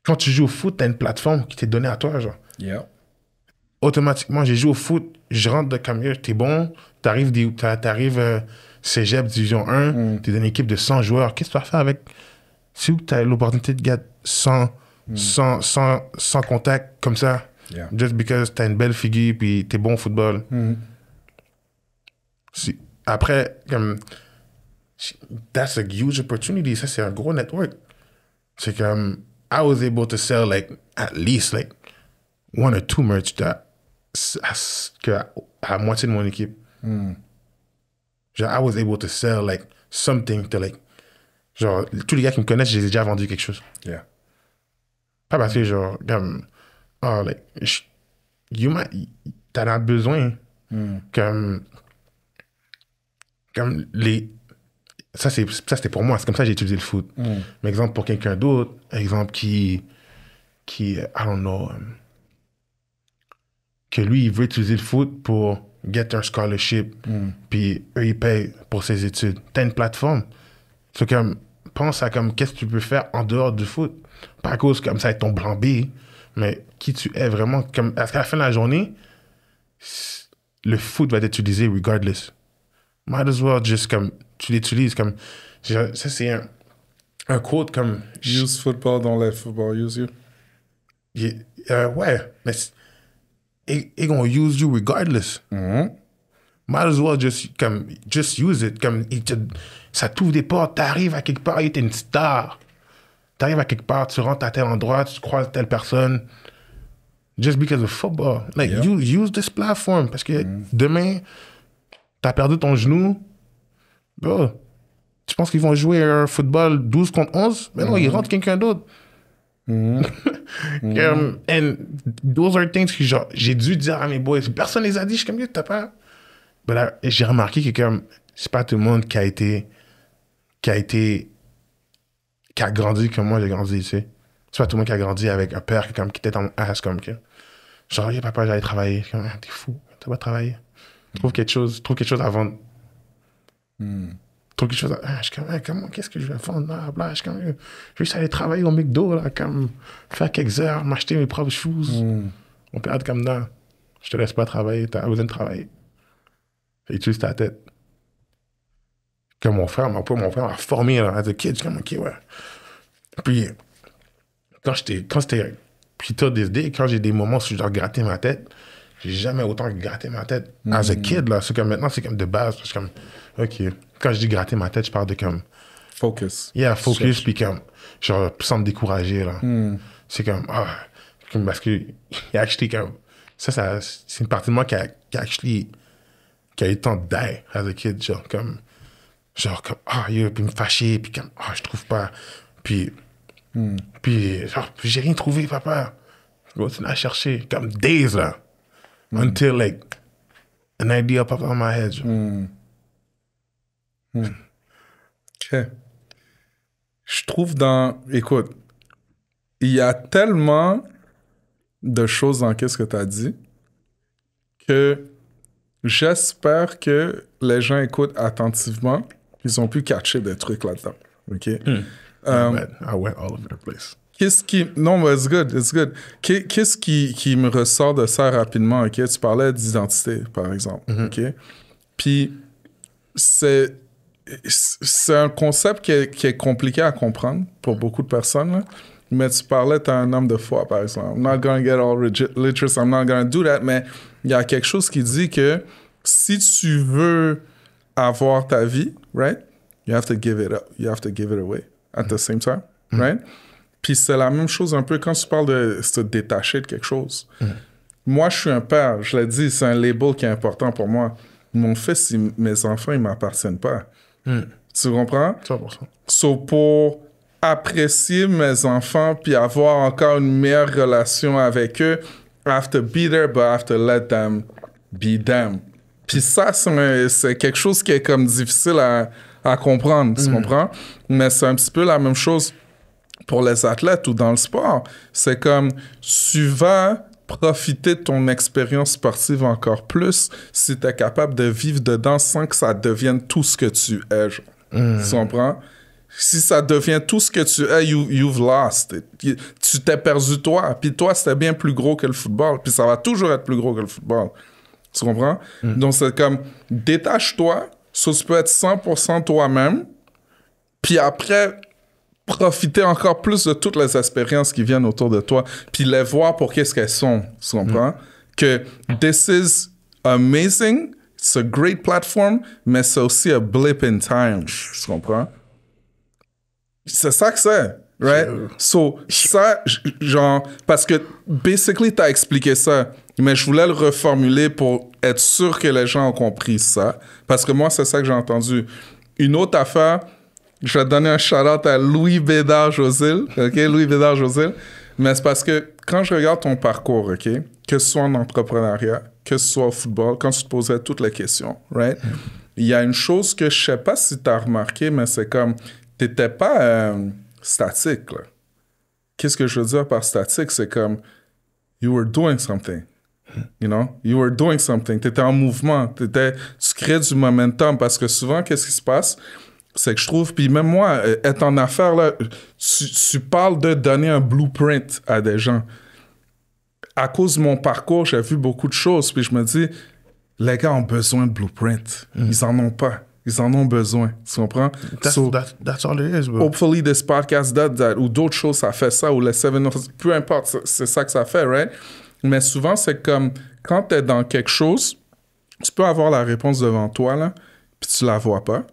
quand tu joues au foot, t'as une plateforme qui t'est donnée à toi, genre. Yeah. Automatiquement, j'ai joué au foot, je rentre de comme, t'es bon, t'arrives Cégep Division 1, t'es dans une équipe de 100 joueurs, qu'est-ce que tu vas faire avec, c'est où que t'as l'opportunité de gagner sans contact, comme ça, just because t'as une belle figure, puis t'es bon au football. Après, comme, that's a huge opportunity, ça c'est un gros network. C'est comme, I was able to sell like, at least like, 1 or 2 merch à moitié de mon équipe. Genre, I was able to sell like something to like, genre, tous les gars qui me connaissent, j'ai déjà vendu quelque chose. Yeah. Pas parce que genre, comme, oh, like, t'en as besoin. Comme les, ça c'était pour moi, c'est comme ça que j'ai utilisé le foot. Mais exemple pour quelqu'un d'autre, exemple qui I don't know, que lui il veut utiliser le foot pour get un scholarship, puis eux ils payent pour ses études. T'as une plateforme, c'est comme, pense à comme qu'est-ce que tu peux faire en dehors du foot, pas à cause comme ça être ton plan B, mais qui tu es vraiment, comme parce qu'à la fin de la journée le foot va être utilisé regardless. Might as well just comme tu l'utilises comme, ça c'est un quote comme Use football, don't let football use you. Ouais, mais ils gonna use you regardless. Might as well just use it. Comme, ça t'ouvre des portes, t'arrives à quelque part, t'es une star. T'arrives à quelque part, tu rentres à tel endroit, tu croises telle personne. Just because of football. Like, use this platform. Parce que demain, t'as perdu ton genou. Bro, tu penses qu'ils vont jouer un football 12 contre 11? Mais non, ils rentrent quelqu'un d'autre. And those are things que j'ai dû dire à mes boys. Personne les a dit. Je suis comme, t'as pas. Mais là, j'ai remarqué que comme, c'est pas tout le monde qui a grandi comme moi j'ai grandi, tu sais. C'est pas tout le monde qui a grandi avec un père qui était dans mon ass comme que. Genre, hey, papa, j'allais travailler. Comme, ah, t'es fou, t'as pas travaillé. Trouve quelque chose à vendre. Trouve quelque chose à. Ah, je suis comme, hey, comment, qu'est-ce que je vais vendre là? Bla, je suis comme, je vais juste aller travailler au McDo, là, comme, faire quelques heures, m'acheter mes propres shoes. On peut être comme là. Je te laisse pas travailler, t'as besoin de travailler. Utilise ta tête. Comme mon frère m'a formé là, as a kid, comme ok, ouais. Puis, quand c'était puis toi, quand j'ai des moments où je dois gratter ma tête, j'ai jamais autant gratté ma tête. As a kid, là, c'est comme maintenant, c'est comme de base, parce que comme, ok, quand je dis gratter ma tête, je parle de comme. Focus. Yeah, focus, puis comme, genre, sans me décourager, là. C'est comme, parce que, actually, comme, ça, c'est une partie de moi qui actually qui a eu le temps de die as a kid, genre comme, ah, yo, puis me fâcher, puis comme, ah, je trouve pas. Puis genre, j'ai rien trouvé, papa. Je continue à chercher, comme days, là. Until, like, an idea pop out my head, genre. OK. Je trouve écoute, il y a tellement de choses dans qu'est-ce que tu as dit que j'espère que les gens écoutent attentivement. Ils ont pu catcher des trucs là-dedans. OK? I went all over the place. Non, mais it's good, it's good. Qu'est-ce qui me ressort de ça rapidement, OK? Tu parlais d'identité, par exemple, OK? Puis, c'est un concept qui est compliqué à comprendre pour beaucoup de personnes, là. Mais tu parlais, t'es un homme de foi, par exemple. I'm not gonna get all religious, I'm not gonna do that, mais il y a quelque chose qui dit que si tu veux avoir ta vie, right? You have to give it up. You have to give it away at the same time, right? Puis c'est la même chose un peu quand tu parles de se détacher de quelque chose. Moi, je suis un père. Je l'ai dit, c'est un label qui est important pour moi. Mon fils, mes enfants, ils ne m'appartiennent pas. Tu comprends? 100%. So, pour apprécier mes enfants puis avoir encore une meilleure relation avec eux, I have to be there, but I have to let them be them. Puis ça, c'est quelque chose qui est comme difficile à comprendre, tu comprends? Mais c'est un petit peu la même chose pour les athlètes ou dans le sport. C'est comme, tu vas profiter de ton expérience sportive encore plus si tu es capable de vivre dedans sans que ça devienne tout ce que tu es. Tu comprends? Si ça devient tout ce que tu es, you've lost. Tu t'es perdu toi. Puis toi, c'était bien plus gros que le football. Puis ça va toujours être plus gros que le football. Tu comprends? Donc, c'est comme, détache-toi, ça tu peux être 100% toi-même, puis après, profiter encore plus de toutes les expériences qui viennent autour de toi, puis les voir pour qu'est-ce qu'elles sont. Tu comprends? Que this is amazing, it's a great platform, mais c'est aussi a blip in time. Tu comprends? C'est ça que c'est. Right? So, ça, genre, parce que, basically, t'as expliqué ça, mais je voulais le reformuler pour être sûr que les gens ont compris ça, parce que moi, c'est ça que j'ai entendu. Une autre affaire, je vais donner un shout-out à Louis Bédard-Josil, OK? Louis Bédard-Josil, mais c'est parce que quand je regarde ton parcours, OK? Que ce soit en entrepreneuriat, que ce soit au football, quand tu te posais toutes les questions, right? Il y a une chose que je sais pas si t'as remarqué, mais c'est comme, t'étais pas... statique, là. Qu'est-ce que je veux dire par statique? C'est comme, you were doing something. You know? You were doing something. T'étais en mouvement. Tu crées du momentum parce que souvent, qu'est-ce qui se passe? C'est que je trouve, puis même moi, être en affaires, là, tu parles de donner un blueprint à des gens. À cause de mon parcours, j'ai vu beaucoup de choses, puis je me dis, les gars ont besoin de blueprint. Ils en ont pas. Ils en ont besoin, tu comprends? That's all it is, bro. Hopefully, this podcast does that, ou d'autres choses, ça fait ça, ou les 7 peu importe, c'est ça que ça fait, right? Mais souvent, c'est comme, quand t'es dans quelque chose, tu peux avoir la réponse devant toi, là, puis tu la vois pas,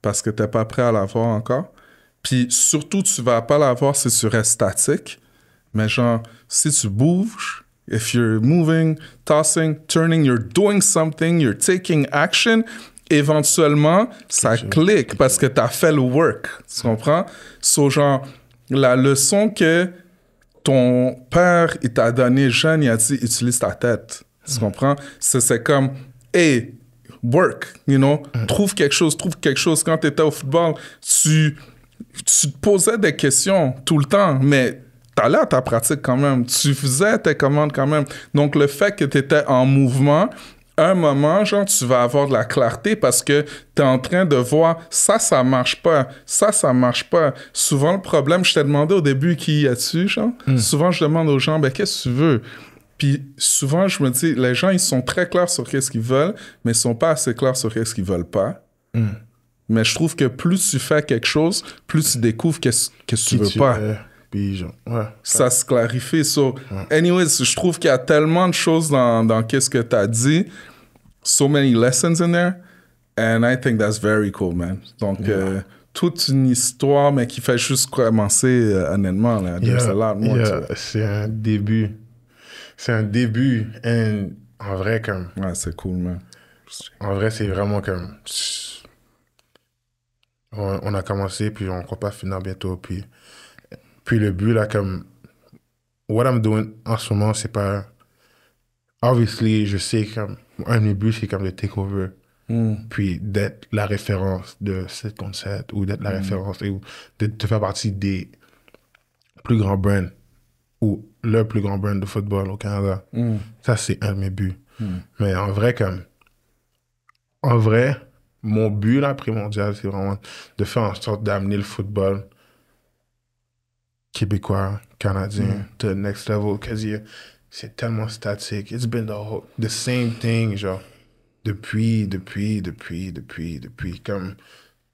parce que t'es pas prêt à la voir encore. Puis surtout, tu vas pas la voir si tu restes statique, mais genre, si tu bouges, if you're moving, tossing, turning, you're doing something, you're taking action, éventuellement, ça clique parce que t'as fait le work. Tu comprends? So, genre, la leçon que ton père, il t'a donné jeune, il a dit, utilise ta tête. Tu comprends? C'est comme, hey, work, you know? Trouve quelque chose. Quand t'étais au football, tu te posais des questions tout le temps, mais t'allais à ta pratique quand même. Tu faisais tes commandes quand même. Donc, le fait que t'étais en mouvement, un moment, genre, tu vas avoir de la clarté parce que tu es en train de voir ça marche pas, ça marche pas. Souvent, le problème, je t'ai demandé au début qui y a-tu, genre. Souvent, je demande aux gens, ben, qu'est-ce que tu veux? Puis souvent, je me dis, les gens, ils sont très clairs sur qu'est-ce qu'ils veulent, mais ils sont pas assez clairs sur qu'est-ce qu'ils veulent pas. Mais je trouve que plus tu fais quelque chose, plus tu découvres qu'est-ce que tu veux pas. Puis genre, ouais. Ça se clarifie. So, anyways, je trouve qu'il y a tellement de choses dans qu'est-ce que tu as dit. So many lessons in there. And I think that's very cool, man. Donc, toute une histoire, mais qui fait juste commencer, honnêtement. Là. There's a lot more to it. C'est un début. C'est un début. Et en vrai, comme... Ouais, c'est cool, man. En vrai, c'est vraiment comme... On a commencé, puis on compte pas finir bientôt. Puis le but, là, comme... What I'm doing en ce moment, c'est pas... Obviously, je sais comme... Un de mes buts, c'est comme de take over. Puis d'être la référence de 7 contre 7, ou d'être la référence, ou de faire partie des plus grands brands, ou le plus grand brand de football au Canada. Ça, c'est un de mes buts. Mais en vrai, mon but, là, primordial, c'est vraiment de faire en sorte d'amener le football québécois, canadien, to the next level. Quasi, c'est tellement statique. It's been the same thing, genre, depuis. Comme,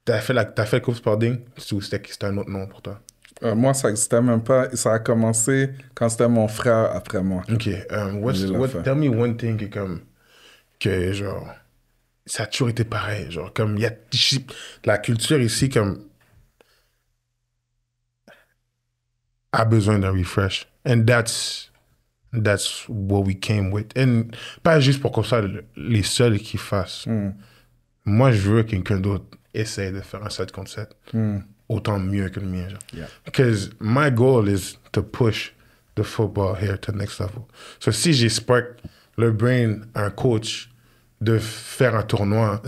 t'as fait le Coupe Sporting, ou c'était un autre nom pour toi? Moi, ça n'existait même pas. Ça a commencé quand c'était mon frère après moi. OK. Tell me one thing que genre, ça a toujours été pareil. Genre, comme, il y a la culture ici, comme, a besoin d'un refresh. And that's what we came with. And pas juste pour comme ça, les seuls qui fassent. Moi, je veux que quelqu'un d'autre essaye de faire un 7 contre 7. Autant mieux que le mien. Genre. Yeah. Because my goal is to push the football here to the next level. So si j'ai spark le brain à un coach de faire un tournoi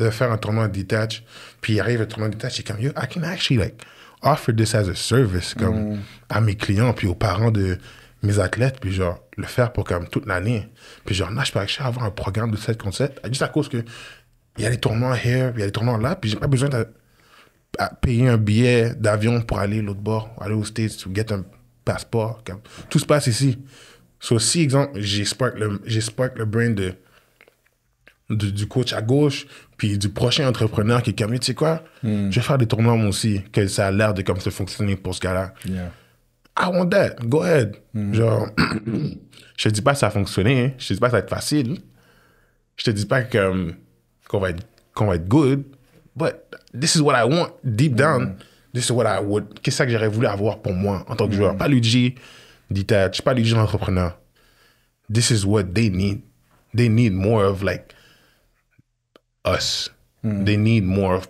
detach, puis il arrive un tournoi detach, c'est comme, yo, I can actually like offer this as a service comme à mes clients, puis aux parents de mes athlètes, puis genre le faire pour comme toute l'année. Puis genre, non, je peux actually avoir un programme de 7 contre 7, juste à cause que il y a des tournois here, il y a des tournois là, puis j'ai pas besoin de payer un billet d'avion pour aller l'autre bord, aller aux States, ou get un passeport. Comme, tout se passe ici. So, si, exemple, j'ai spark le brain du coach à gauche, puis du prochain entrepreneur qui est comme, tu sais quoi, je vais faire des tournois moi aussi, que ça a l'air de comme ça fonctionner pour ce gars-là. Yeah. I want that. Go ahead. Genre, je te dis pas que ça a fonctionné, hein. Je te dis pas que ça va être facile. Je te dis pas qu'on va être good. But this is what I want. Deep down, this is what I would... Qu'est-ce que j'aurais voulu avoir pour moi en tant que joueur? Pas Luigi detach, pas Luigi entrepreneur. This is what they need. They need more of like us. They need more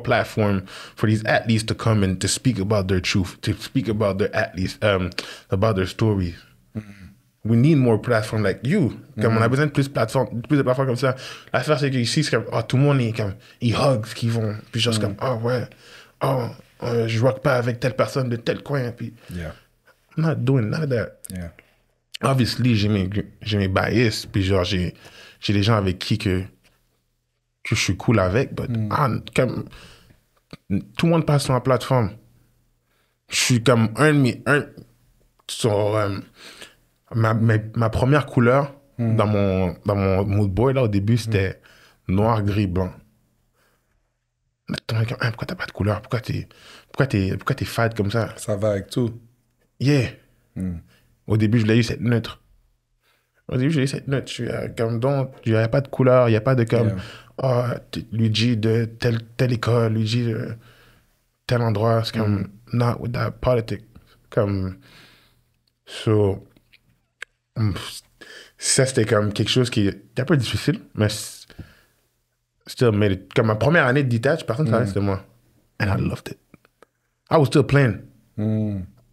platform for these athletes to come and to speak about their truth, to speak about their athletes, about their stories. We need more platform like you. Comme on a besoin de plus de plateformes comme ça. L'affaire, c'est qu'ici, c'est comme, tout le monde est comme, ils hug ce qu'ils vont. Puis juste comme, je rock pas avec telle personne de tel coin. Puis, Yeah. I'm not doing none of that. Yeah. Obviously, j'ai mes bias. Puis genre, j'ai des gens avec qui que je suis cool avec. But, comme, tout le monde passe sur la plateforme. Je suis comme ma première couleur dans mon mood board là, au début, c'était noir, gris, blanc. Mais pourquoi t'as pas de couleur? Pourquoi t'es fade comme ça? Ça va avec tout. Yeah. Au début, je l'ai eu cette neutre. Je suis comme, donc, il n'y a pas de couleur, il n'y a pas de comme, Luigi de telle école, Luigi de tel endroit. C'est comme, not with that politics. Comme, so, ça, c'était comme quelque chose qui est un peu difficile, mais still made it. Comme ma première année de detach, personne ne savait c'était moi. And I loved it. I was still playing.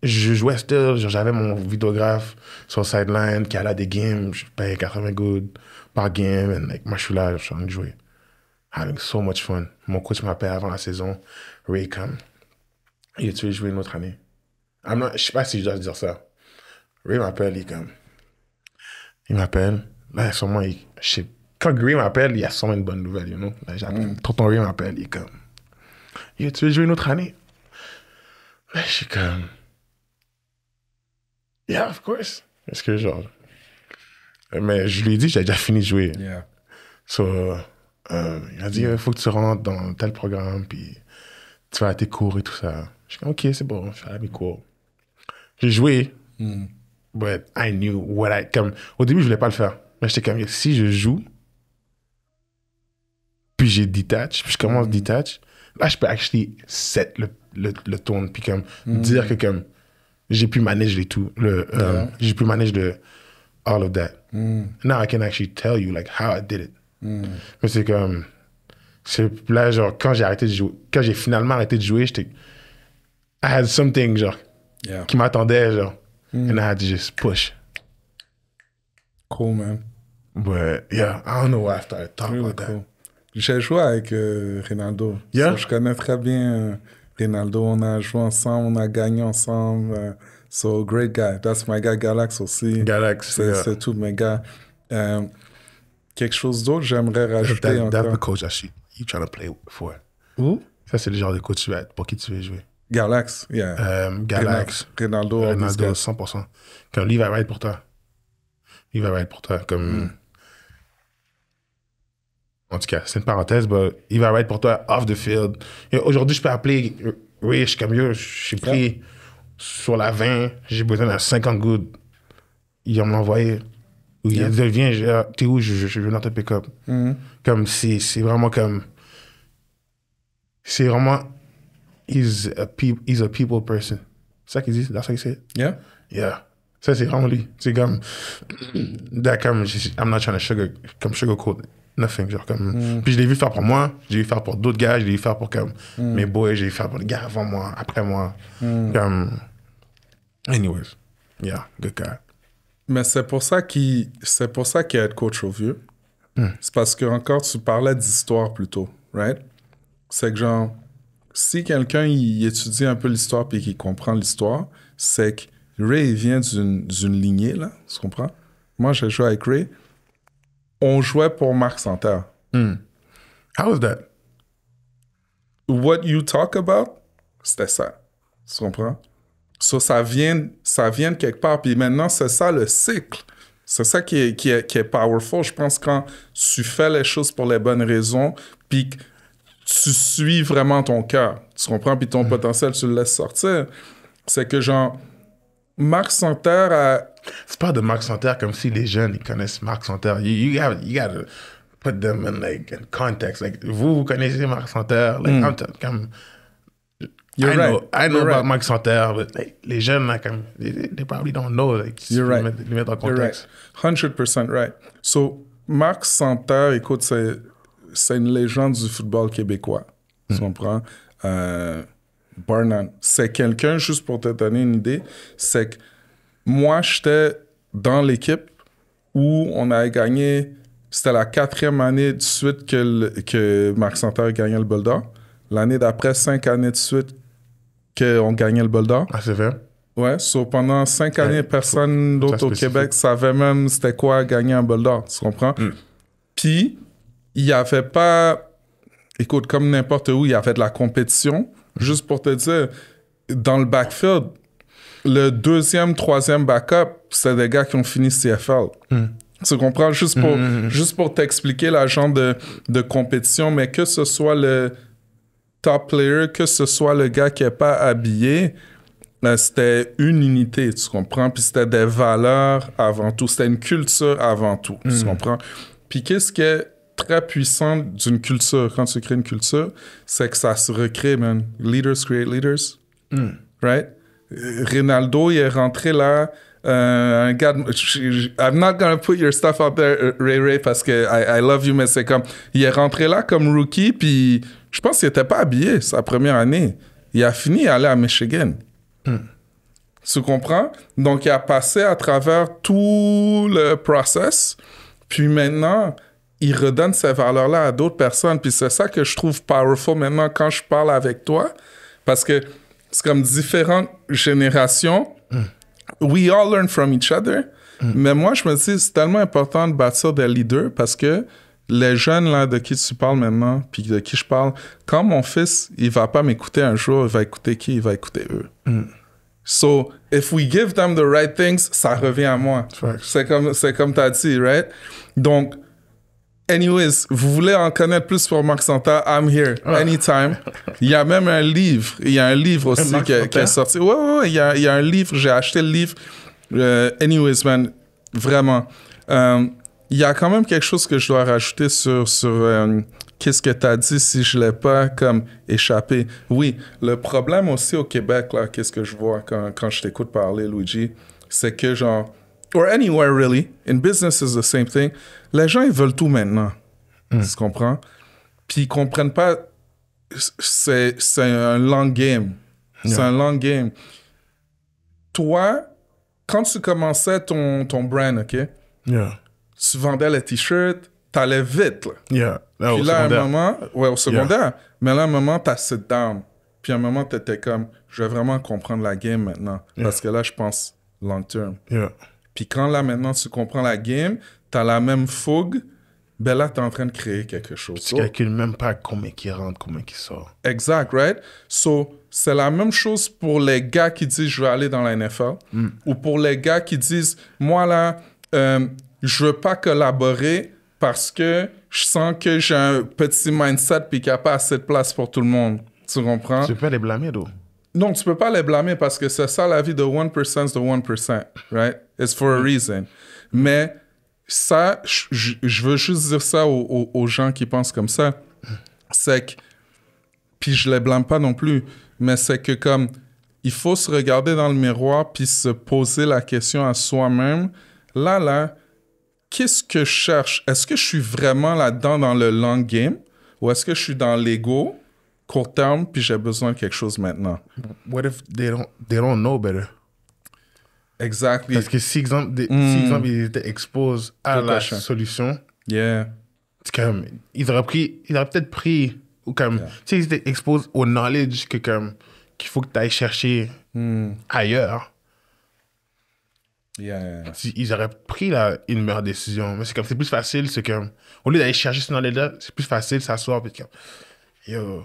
Je jouais still, j'avais mon vidéographe sur le sideline qui allait à des games, je payais 80 good par game, and like, moi je suis là, je suis en train de jouer. Having so much fun. Mon coach m'appelle avant la saison, Ray come. Et tu veux jouer une autre année? Je sais pas si je dois dire ça. Ray m'appelle, il m'appelle. Là, sûrement, quand Ray m'appelle, il y a sûrement une bonne nouvelle, you know? Là, j'appelle. Tonton Ray m'appelle, il est comme, tu veux jouer une autre année? Là, je suis comme, yeah, of course. Parce que genre, mais je lui ai dit, j'ai déjà fini de jouer. Yeah. So, il a dit, il faut que tu rentres dans tel programme, puis tu vas à tes cours et tout ça. Je suis comme, ok, c'est bon, je vais à mes cours. J'ai joué, but I knew comme, au début, je voulais pas le faire. Mais j'étais comme, si je joue, puis j'ai detach, puis je commence detach, là, je peux actually set le tone, puis comme, dire que comme, j'ai pu manager j'ai pu manager all of that. Now I can actually tell you like how I did it. Mais c'est comme... Là, genre, quand j'ai finalement arrêté de jouer, I had something, genre, qui m'attendait, genre. And I had to just push. Cool, man. But, yeah, I don't know why I started talking about that. J'ai joué avec Ronaldo. Yeah? So, je connais très bien Ronaldo. On a joué ensemble, on a gagné ensemble. So, great guy. That's my guy, Galax aussi. Galax, C'est tous mes gars. Quelque chose d'autre, j'aimerais rajouter encore. That's the coach that you trying to play for. Où? Ça, c'est le genre de coach pour qui tu veux jouer. Galax, yeah. Galax. Ronaldo, 100%. Comme lui, il va ride pour toi. Comme... En tout cas, c'est une parenthèse, mais il va ride pour toi off the field. Aujourd'hui, je peux appeler Ray, je suis comme yo, je suis pris sur la 20, j'ai besoin d'un 50 good. Il va me l'envoyer. Il dit, viens, t'es où, je vais venir te pick up. Comme c'est vraiment comme... C'est vraiment... He's a people person. C'est ça qu'il dit? That's what he said? Yeah? Yeah. Ça, c'est vraiment lui. C'est comme... I'm not trying to sugarcoat nothing. Genre comme... Puis je l'ai vu faire pour moi, j'ai vu faire pour d'autres gars, je l'ai vu faire pour comme mes boys, j'ai vu faire pour les gars avant moi, après moi. Comme... Anyways. Yeah, good guy. Mais c'est pour ça qu'il y a être coach au vieux. C'est parce que encore tu parlais d'histoire plutôt, right? C'est que genre, si quelqu'un il étudie un peu l'histoire puis qu'il comprend l'histoire, c'est que Ray il vient d'une lignée, là, tu comprends? Moi, j'ai joué avec Ray. On jouait pour Marc Santerre. How was that? What you talk about, c'était ça. Tu comprends? So, ça vient de quelque part. Puis maintenant, c'est ça le cycle. C'est ça qui est powerful. Je pense quand tu fais les choses pour les bonnes raisons, puis que tu suis vraiment ton cœur. Tu comprends? Puis ton potentiel, tu le laisses sortir. C'est que genre, Marc Santerre a... C'est pas de Marc Santerre comme si les jeunes, ils connaissent Marc Santerre. You gotta put them in context. Like, vous connaissez Marc Santerre. Like, comme... I know about Marc Santerre, but like, les jeunes, like, they probably don't know. Like, You're right. Les mettre en contexte. Right. 100% right. So, Marc Santerre, écoute, c'est une légende du football québécois. Tu comprends? Bar none. C'est quelqu'un, juste pour te donner une idée, c'est que moi, j'étais dans l'équipe où on avait gagné, c'était la 4e année de suite que Marc Santerre a gagné le Bol d'Or. L'année d'après, 5 années de suite qu'on gagnait le Bol d'Or. Ah, c'est vrai? Ouais, so pendant 5 années, personne d'autre au Québec savait même c'était quoi gagner un Bol d'Or, tu comprends? Puis, il n'y avait pas... Écoute, comme n'importe où, il y avait de la compétition. Juste pour te dire, dans le backfield, le 2e, 3e backup, c'est des gars qui ont fini CFL. Tu comprends? Juste pour t'expliquer la genre de compétition, mais que ce soit le top player, que ce soit le gars qui n'est pas habillé, c'était une unité, tu comprends? Puis c'était des valeurs avant tout. C'était une culture avant tout, tu comprends? Puis qu'est-ce qui est très puissant d'une culture, quand tu crées une culture, c'est que ça se recrée, man. Leaders create leaders. Right? Ronaldo, il est rentré là, un gars... I'm not gonna put your stuff out there, Ray, parce que I love you, mais c'est comme... Il est rentré là comme rookie, puis je pense qu'il n'était pas habillé sa première année. Il a fini à aller à Michigan. Tu comprends? Donc, il a passé à travers tout le process, puis maintenant... il redonne ces valeurs-là à d'autres personnes. Puis c'est ça que je trouve powerful maintenant quand je parle avec toi. Parce que c'est comme différentes générations. We all learn from each other. Mais moi, je me dis, c'est tellement important de bâtir des leaders parce que les jeunes là, de qui tu parles maintenant, puis de qui je parle, quand mon fils, il va pas m'écouter un jour, il va écouter qui? Il va écouter eux. So, if we give them the right things, ça revient à moi. C'est comme tu as dit, right? Donc, anyways, vous voulez en connaître plus sur Marc Santerre, I'm here, anytime. Il y a même un livre. Il y a un livre aussi qui est sorti. Ouais, il y a un livre. J'ai acheté le livre. Anyways, man, vraiment. Il y a quand même quelque chose que je dois rajouter sur qu'est-ce que tu as dit si je ne l'ai pas comme échappé. Oui, le problème aussi au Québec, là, qu'est-ce que je vois quand je t'écoute parler, Luigi, c'est que genre... Or anywhere, really. In business, it's the same thing. Les gens, ils veulent tout maintenant. Tu comprends? Puis ils comprennent pas, c'est un long game. C'est un long game. Toi, quand tu commençais ton brand, OK? Yeah. Tu vendais les t-shirts, t'allais vite, là. Yeah. Là, Puis au là, à un secondaire. moment, ouais, au secondaire. Mais là, à un moment, t'as sit down. Puis à un moment, t'étais comme, je vais vraiment comprendre la game maintenant. Parce que là, je pense long term. Yeah. Puis quand là, maintenant, tu comprends la game, t'as la même fougue, ben là, t'es en train de créer quelque chose. Tu calcules même pas combien qui rentre, combien qui sort. Exact, right? So, c'est la même chose pour les gars qui disent, je vais aller dans la NFL. Ou pour les gars qui disent, moi, là, je veux pas collaborer parce que je sens que j'ai un petit mindset puis qu'il n'y a pas assez de place pour tout le monde. Tu comprends? Tu peux pas les blâmer, d'où? Non, tu peux pas les blâmer parce que c'est ça la vie de 1% de 1%, right? It's for a reason. Mais ça, je veux juste dire ça aux gens qui pensent comme ça. C'est que, puis je les blâme pas non plus, mais c'est que comme, il faut se regarder dans le miroir puis se poser la question à soi-même. Là, qu'est-ce que je cherche? Est-ce que je suis vraiment là-dedans dans le long game? Ou est-ce que je suis dans l'ego, court terme, puis j'ai besoin de quelque chose maintenant? What if they don't know better? Exactly. Parce que si, exemple, ils étaient exposés à Good la question. solution, Yeah. c'est comme, ils auraient peut-être pris, ou comme, tu sais, ils étaient exposés au knowledge que comme, qu'il faut que tu ailles chercher ailleurs. Yeah. Ils auraient pris une meilleure décision. Mais c'est comme, c'est plus facile, c'est comme, au lieu d'aller chercher ce knowledge-là, c'est plus facile de s'asseoir, puis comme, yo,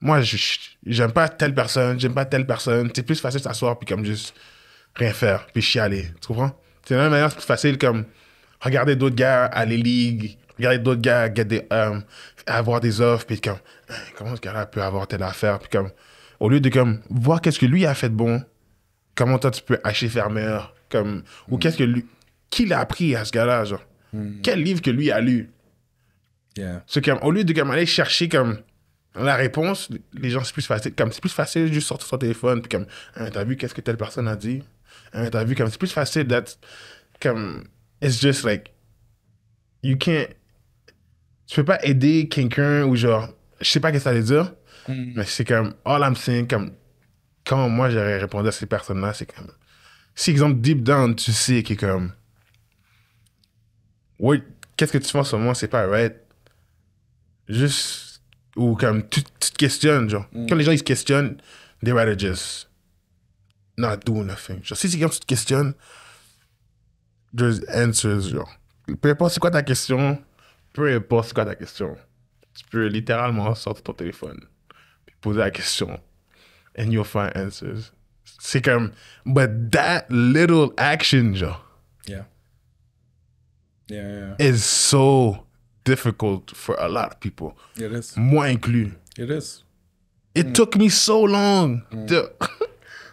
moi, j'aime pas telle personne, c'est plus facile de s'asseoir, puis comme juste rien faire, puis chialer, tu comprends? C'est la même manière, c'est plus facile comme regarder d'autres gars à les ligues, regarder d'autres gars avoir des offres, puis comme, comment ce gars-là peut avoir telle affaire, puis comme, au lieu de comme, voir qu'est-ce que lui a fait de bon, comment toi tu peux acheter faire meilleur, comme, ou qu'est-ce que lui, qui l'a appris à ce gars-là, genre, quel livre que lui a lu. Yeah. C'est comme, au lieu de comme aller chercher comme la réponse, les gens, c'est plus facile, comme, c'est plus facile juste sortir son téléphone, puis comme, t'as vu qu'est-ce que telle personne a dit? T'as vu comme, c'est plus facile d'être, comme, it's just like, you can't, tu peux pas aider quelqu'un ou genre, je sais pas ce que ça veut dire, mais c'est comme, all I'm saying, comme, quand moi j'aurais répondu à ces personnes-là, c'est comme, si exemple, deep down, tu sais que comme, ouais, qu'est-ce que tu fais en ce moment, c'est pas right, juste, ou comme, tu te questionnes, genre, quand les gens ils se questionnent, they rather just not do nothing. Genre, si quelqu'un tu te questionnes, just answers, genre. Peu importe c'est quoi ta question, tu peux littéralement sortir ton téléphone, puis poser la question, and you'll find answers. C'est comme, but that little action, genre, Yeah. Yeah. is so difficult for a lot of people. It is. Moi inclus. It is. It took me so long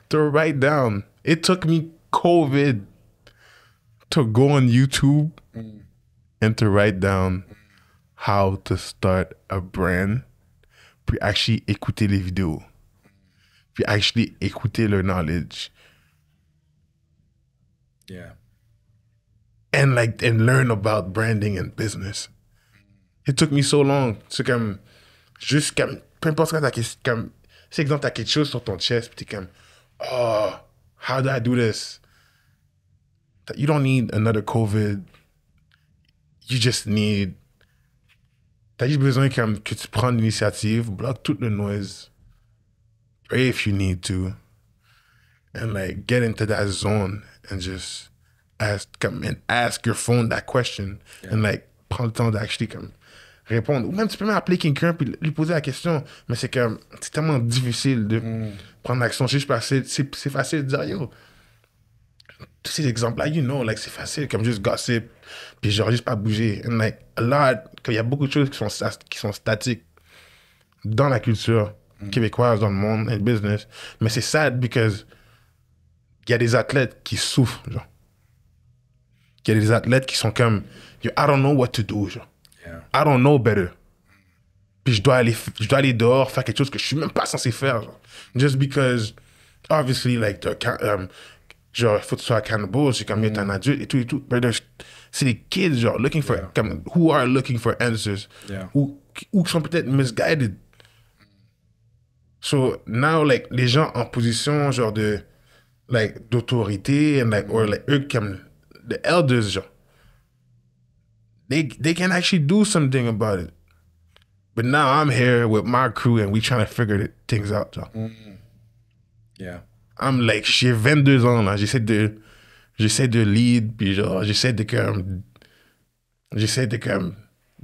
to write down. It took me COVID to go on YouTube and to write down how to start a brand, puis actually écouter les vidéos, puis actually écouter le knowledge, Yeah. and learn about branding and business. It took me so long. C'est comme, juste comme, peu importe ce que t'as, comme, c'est exemple, t'as quelque chose sur ton chest, puis t'es comme, oh, how do I do this? You don't need another COVID. You just need, t'as juste besoin comme, que tu prennes l'initiative, bloque tout le noise, pray if you need to, and like get into that zone and just ask your phone that question, and like prendre le temps d'actually comme répondre. Ou même tu peux même appeler quelqu'un puis lui poser la question, mais c'est comme, c'est tellement difficile de prendre l'action. C'est juste parce que c'est facile de dire, yo, tous ces exemples-là, you know, like, c'est facile, comme juste gossip, puis genre juste pas bouger. And like, a lot, il y a beaucoup de choses qui sont statiques dans la culture québécoise, dans le monde, et le business. Mais c'est sad because il y a des athlètes qui souffrent, genre. Il y a des athlètes qui sont comme, yo, I don't know what to do, genre. Yeah. I don't know better. Puis je dois aller dehors, faire quelque chose que je suis même pas censé faire, genre. Just because, obviously, like, genre, il faut que tu sois accountable, c'est comme, t'es un adulte et tout. But c'est les kids, genre, looking for, comme, who are looking for answers. Ou sont peut-être misguided. So, now, like, les gens en position, genre, d'autorité, and, like, or, like, eux, comme, the elders, genre, they can actually do something about it. But now I'm here with my crew and we trying to figure things out, genre. Yeah. I'm like, j'ai 22 ans, là. J'essaie de lead, puis genre, j'essaie de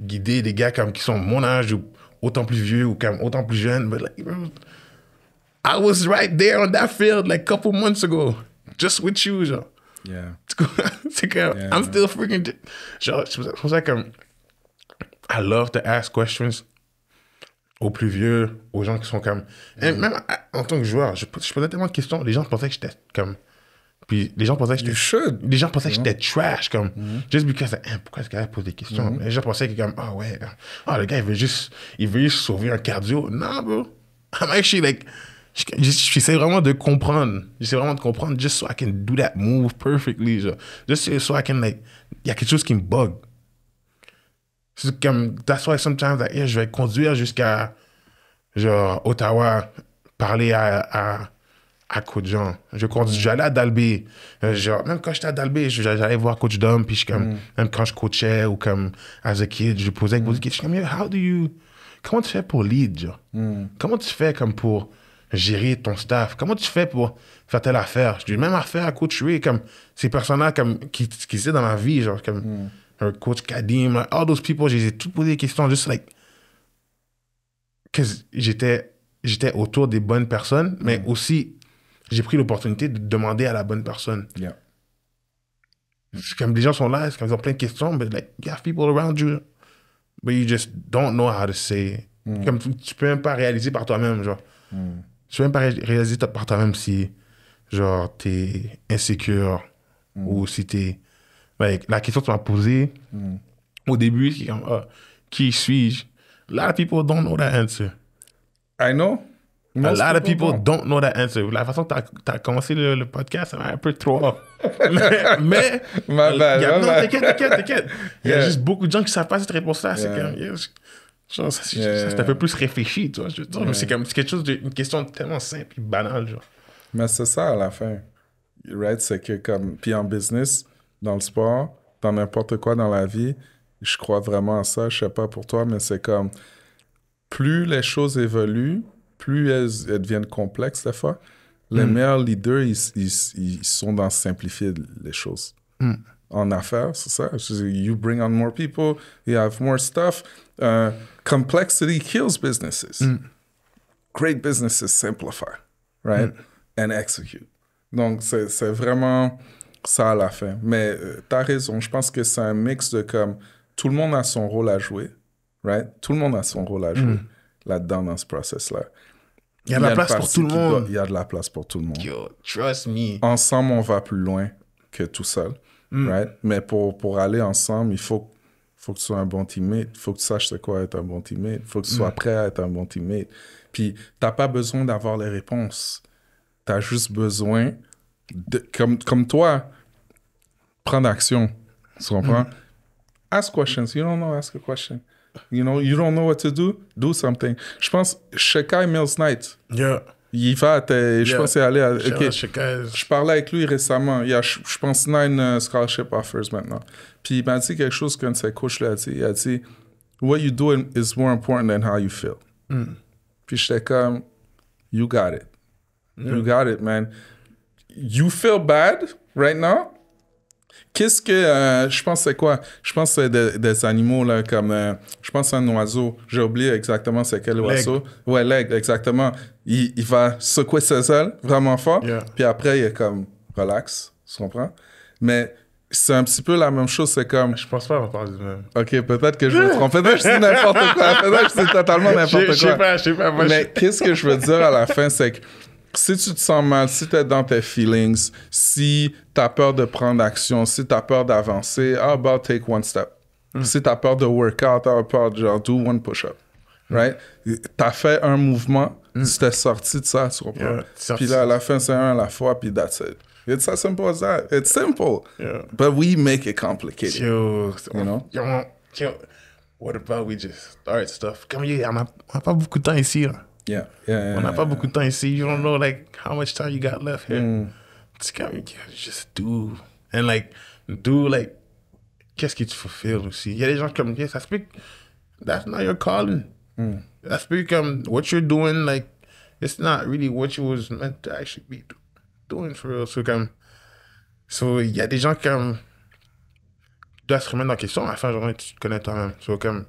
guider des gars comme qui sont mon âge ou autant plus vieux ou comme autant plus jeunes. But like, bro, I was right there on that field like a couple months ago, just with you, genre. Yeah. C'est comme, I'm still freaking, genre, c'est pour ça que I love to ask questions aux plus vieux, aux gens qui sont comme... Et même en tant que joueur, je posais tellement de questions, les gens pensaient que j'étais comme... Puis les gens pensaient que j'étais... Les gens pensaient que j'étais trash, comme... Just because, pourquoi ce gars pose des questions? Les gens pensaient que comme, le gars, il veut juste sauver un cardio. Non, bro. I'm actually like... J'essaie vraiment de comprendre. Just so I can do that move perfectly, genre. Just so I can, like... Il y a quelque chose qui me bug. C'est comme, that's why sometimes, like, je vais conduire jusqu'à, genre, Ottawa, parler à Coach Jean. J'allais à Dalby. Genre, même quand j'étais à Dalby, j'allais voir Coach Dom, puis comme, même quand je coachais ou comme, as a kid, je posais des questions. Je suis comme, comment tu fais pour lead, genre? Comment tu fais comme pour gérer ton staff? Comment tu fais pour faire telle affaire? Je dis, même affaire à Coach Ray, comme, ces personnes-là, comme, qui étaient dans ma vie, genre, comme, Coach Kadim, like, all those people, j'ai tout posé des questions, just like, que j'étais autour des bonnes personnes, mais aussi, j'ai pris l'opportunité de demander à la bonne personne. Yeah. Comme les gens sont là, ils ont plein de questions, but like, you have people around you, but you just don't know how to say. Comme tu peux même pas réaliser par toi-même, genre. Tu peux même pas réaliser par toi-même si, genre, t'es insécure ou si t'es... Like, la question que tu m'as posée au début, c'est comme, qui suis-je? A lot of people don't know that answer. I know. A lot of people don't know that answer. La façon que tu as commencé le podcast, ça m'a un peu trop off. mais non, t'inquiète. Il y a juste beaucoup de gens qui ne savent pas cette réponse-là. C'est comme, c'est un peu plus réfléchi, tu vois. Je veux dire, mais c'est quelque chose une question tellement simple et banale, genre. Mais c'est ça à la fin. Right? C'est que comme, puis en business, dans le sport, dans n'importe quoi dans la vie, je crois vraiment à ça. Je sais pas pour toi, mais c'est comme, plus les choses évoluent, plus elles deviennent complexes des fois. Les meilleurs leaders, ils sont dans simplifier les choses. En affaires, c'est ça. You bring on more people, you have more stuff. Complexity kills businesses. Great businesses simplify, right? And execute. Donc, c'est vraiment ça à la fin. Mais t'as raison, je pense que c'est un mix de comme, tout le monde a son rôle à jouer, right? Tout le monde a son rôle à jouer là-dedans, dans ce process-là. Il y a de la place pour tout le monde. Il y a de la place pour tout le monde. Yo, trust me. Ensemble, on va plus loin que tout seul, right? Mais pour aller ensemble, il faut que tu sois un bon teammate. Il faut que tu saches c'est quoi être un bon teammate. Il faut que tu sois prêt à être un bon teammate. Puis, t'as pas besoin d'avoir les réponses. T'as juste besoin, comme toi, prendre action. Tu comprends? Ask questions. You don't know, ask a question. You know, you don't know what to do something. Je pense, Shekai Mills Knight, il va, je pense qu'il est allé à... Okay. Je parlais avec lui récemment. Il y a, je pense, 9 scholarship offers maintenant. Puis il m'a dit quelque chose qu'un de ses coachs lui a dit. Il a dit, what you do is more important than how you feel. Puis j'étais comme, you got it. You got it, man. You feel bad right now? Qu'est-ce que... je pense c'est quoi? Je pense c'est des animaux, là, comme... je pense c'est un oiseau. J'ai oublié exactement c'est quel oiseau. Ouais, l'aigle, exactement. Il va secouer ses ailes vraiment fort. Puis après, il est comme... Relax, tu comprends? Mais c'est un petit peu la même chose. C'est comme... Je pense pas qu'on parle du même. OK, peut-être que je me trompe. Peut-être que je dis n'importe quoi. Peut-être que c'est totalement n'importe quoi. Je sais pas. Mais qu'est-ce que je veux dire à la fin, c'est que si tu te sens mal, si tu es dans tes feelings, si tu as peur de prendre action, si tu as peur d'avancer, how about take one step? Si tu as peur de workout, how about genre do one push-up? Right? Tu as fait un mouvement, tu t'es sorti de ça, tu comprends? Puis là, à la fin, c'est un à la fois, puis that's it. It's as simple as that. It's simple. Yeah. But we make it complicated. Yo, You know? Yo, what about we just start stuff? Comme on n'a pas beaucoup de temps ici. Là. Yeah. On n'a pas beaucoup de temps ici. You don't know like how much time you got left here. It's comme, just do. And like, do like, qu'est-ce que tu fulfill aussi? Il y a des gens comme, yes, ça se peut que that's not your calling. Ça se peut comme, what you're doing, like, it's not really what you was meant to actually be doing for real. So, il y a des gens comme, tu dois se remettre en question à la fin de la journée, tu te connais toi-même. So, comme,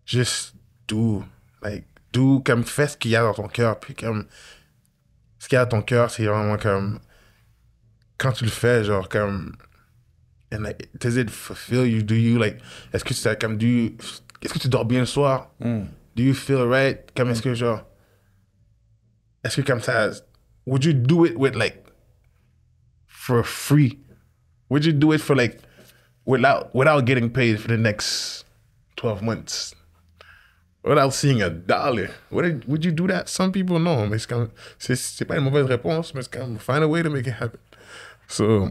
just do. Like, do, comme, fais ce qu'il y a dans ton cœur. Puis, comme, ce qu'il y a dans ton cœur, c'est vraiment comme, quand tu le fais, genre, comme, and like, does it fulfill you? Do you, like, est-ce que c'est comme, est-ce que tu dors bien le soir? Do you feel right? Comme, est-ce que comme ça, would you do it with, like, for free? Would you do it for, like, without getting paid for the next 12 months? Without seeing $1? Would you do that? Some people know, mais c'est pas une mauvaise réponse, mais c'est comme, find a way to make it happen. So,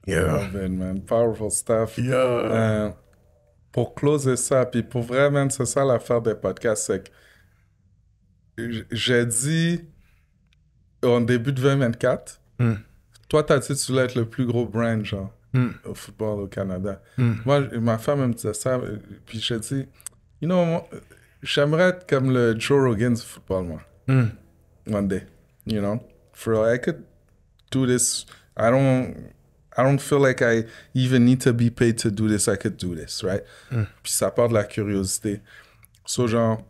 yeah. Love it, man. Powerful stuff. Yeah. Pour closer ça, puis pour vrai, man, c'est ça l'affaire des podcasts, c'est que j'ai dit en début de 2024, toi, t'as dit que tu voulais être le plus gros brand, genre, au football au Canada. Moi, ma femme elle me disait ça, puis j'ai dit, you know, moi, j'aimerais être comme le Joe Rogan du football, moi. One day, you know? For I could do this. I don't feel like I even need to be paid to do this. I could do this, right? Puis ça part de la curiosité. So, genre,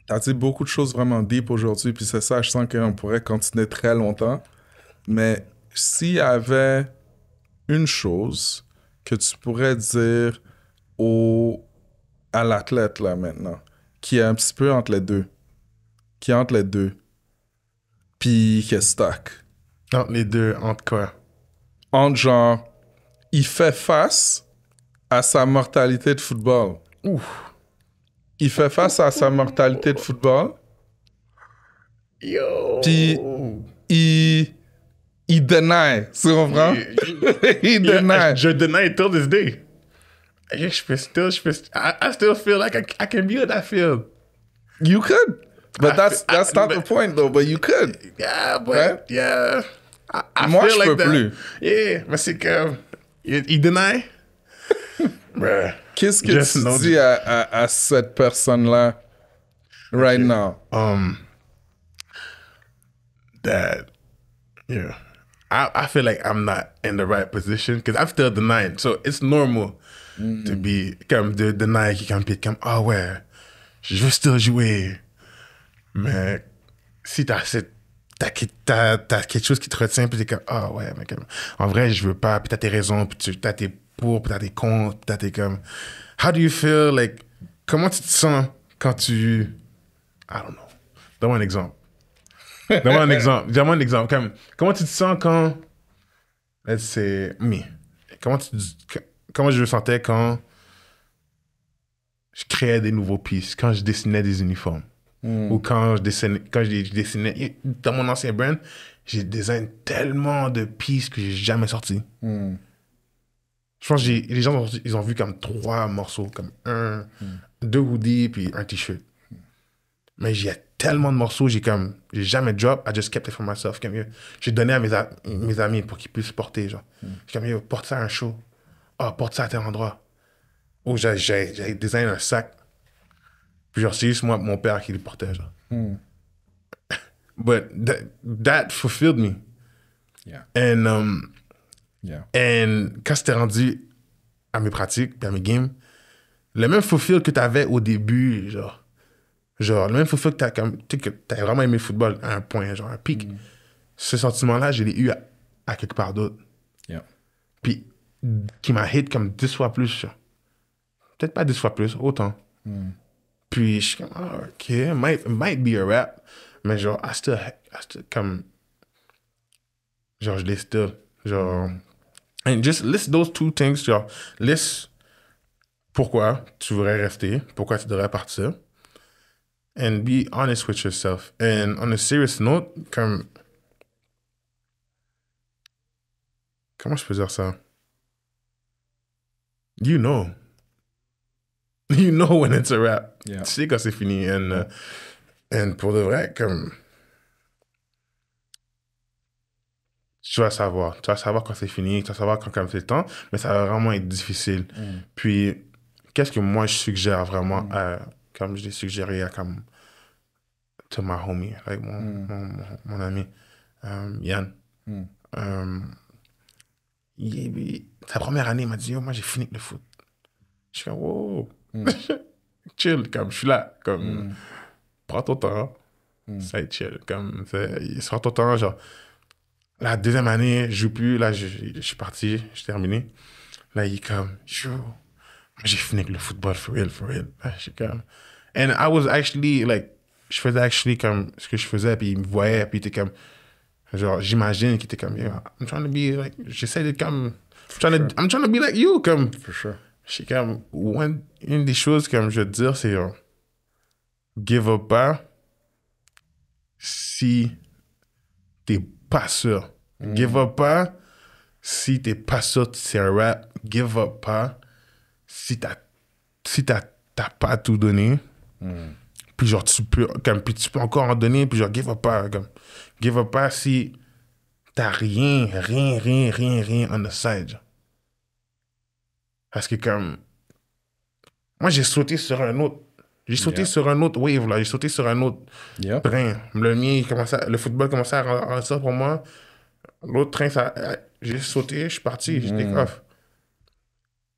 t'as dit beaucoup de choses vraiment deep aujourd'hui, puis c'est ça, je sens qu'on pourrait continuer très longtemps. Mais s'il y avait une chose que tu pourrais dire à l'athlète, là, maintenant, qui est un petit peu entre les deux, puis qui est stuck. Entre les deux, entre quoi? Entre genre, il fait face à sa mortalité de football. Il fait face à sa mortalité de football. Yo! Puis, il deny, tu comprends? Il deny. Je deny till this day. I still feel like I can be in that field. You could. But that's not the point, though. But you could. Yeah, but, right? yeah. I Moi, feel je like peux that. plus. Yeah, mais c'est que... Il deny? Bruh. Qu'est-ce que Just tu know dis à cette personne-là right now? That, yeah. I feel like I'm not in the right position because I'm still denying. So it's normal to be comme de deny qui comme ah ouais, je veux still jouer. Mais si t'as quelque chose qui te retient puis t'es comme ah ouais, mais comme en vrai je veux pas, puis t'as tes raisons, puis t'as tes pour, puis t'as tes contre, puis t'as tes comme how do you feel like, comment tu te sens quand tu, I don't know, donne-moi un exemple. Donne-moi un exemple. Comment tu te sens quand, let's say, me, comment je me sentais quand je créais des nouveaux pistes, quand je dessinais des uniformes, ou quand je dessinais, dans mon ancien brand, j'ai designé tellement de pistes que j'ai jamais sorti. Je pense que les gens ils ont vu comme 3 morceaux, comme 2 hoodies puis un t-shirt. Mais j'ai tellement de morceaux, j'ai jamais drop, I just kept it for myself. J'ai donné à mes amis pour qu'ils puissent porter, genre. J'ai comme, yo, porte ça à un show. Porte ça à tel endroit. J'ai designé un sac. Puis genre, c'est juste moi, mon père qui le portait, genre. But that fulfilled me. Yeah. And quand c'était rendu à mes pratiques, puis à mes games, le même fulfill que t'avais au début, genre, le même fulfill que t'as vraiment aimé le football à un point, genre un pic. Ce sentiment-là, je l'ai eu à quelque part d'autre. Yeah. Puis, qui m'a hit comme 10 fois plus, genre. Peut-être pas 10 fois plus, autant. Puis, je suis comme, OK, might be a rap. Mais genre, I still comme, genre, je l'ai still, genre, and just list those 2 things, genre, list pourquoi tu voudrais rester, pourquoi tu devrais partir. And be honest with yourself. And on a serious note, comme Comment je peux dire ça? You know. You know when it's a wrap. Yeah. Tu sais quand c'est fini. And pour de vrai, comme... Tu vas savoir. Tu vas savoir quand c'est fini, tu vas savoir quand comme c'est le temps, mais ça va vraiment être difficile. Puis, qu'est-ce que moi je suggère vraiment, comme je l'ai suggéré à comme... to my homie, like mon ami, Yann. Sa première année, il m'a dit, yo, moi j'ai fini avec le foot. Je suis comme, wow. Chill, comme je suis là, comme prends ton temps, ça va être chill, comme il sera ton temps, genre la deuxième année, je joue plus, là je suis parti, j'ai terminé. Là il est comme, yo, moi j'ai fini avec le football, for real. Là, je suis comme, and I was actually, like, je faisais actually comme ce que je faisais, puis il me voyait, puis il était comme, genre, j'imagine qu'il était comme, yeah, I'm trying to be like, j'essaie d'être comme, I'm trying to be like you, comme. For sure. Je suis comme, une des choses, comme je veux te dire, c'est give up pas si t'es pas sûr. Give up pas si t'es pas sûr que c'est un rap. Give up pas si t'as pas tout donné. Puis genre, tu peux encore en donner, puis genre, give up pas. Comme, give up pas si t'as rien on the side. Genre. Parce que comme... Moi, j'ai sauté sur un autre... J'ai sauté sur un autre wave, là. J'ai sauté sur un autre train. Le football commençait à rendre ça pour moi. L'autre train, j'ai sauté, je suis parti, j'ai take off.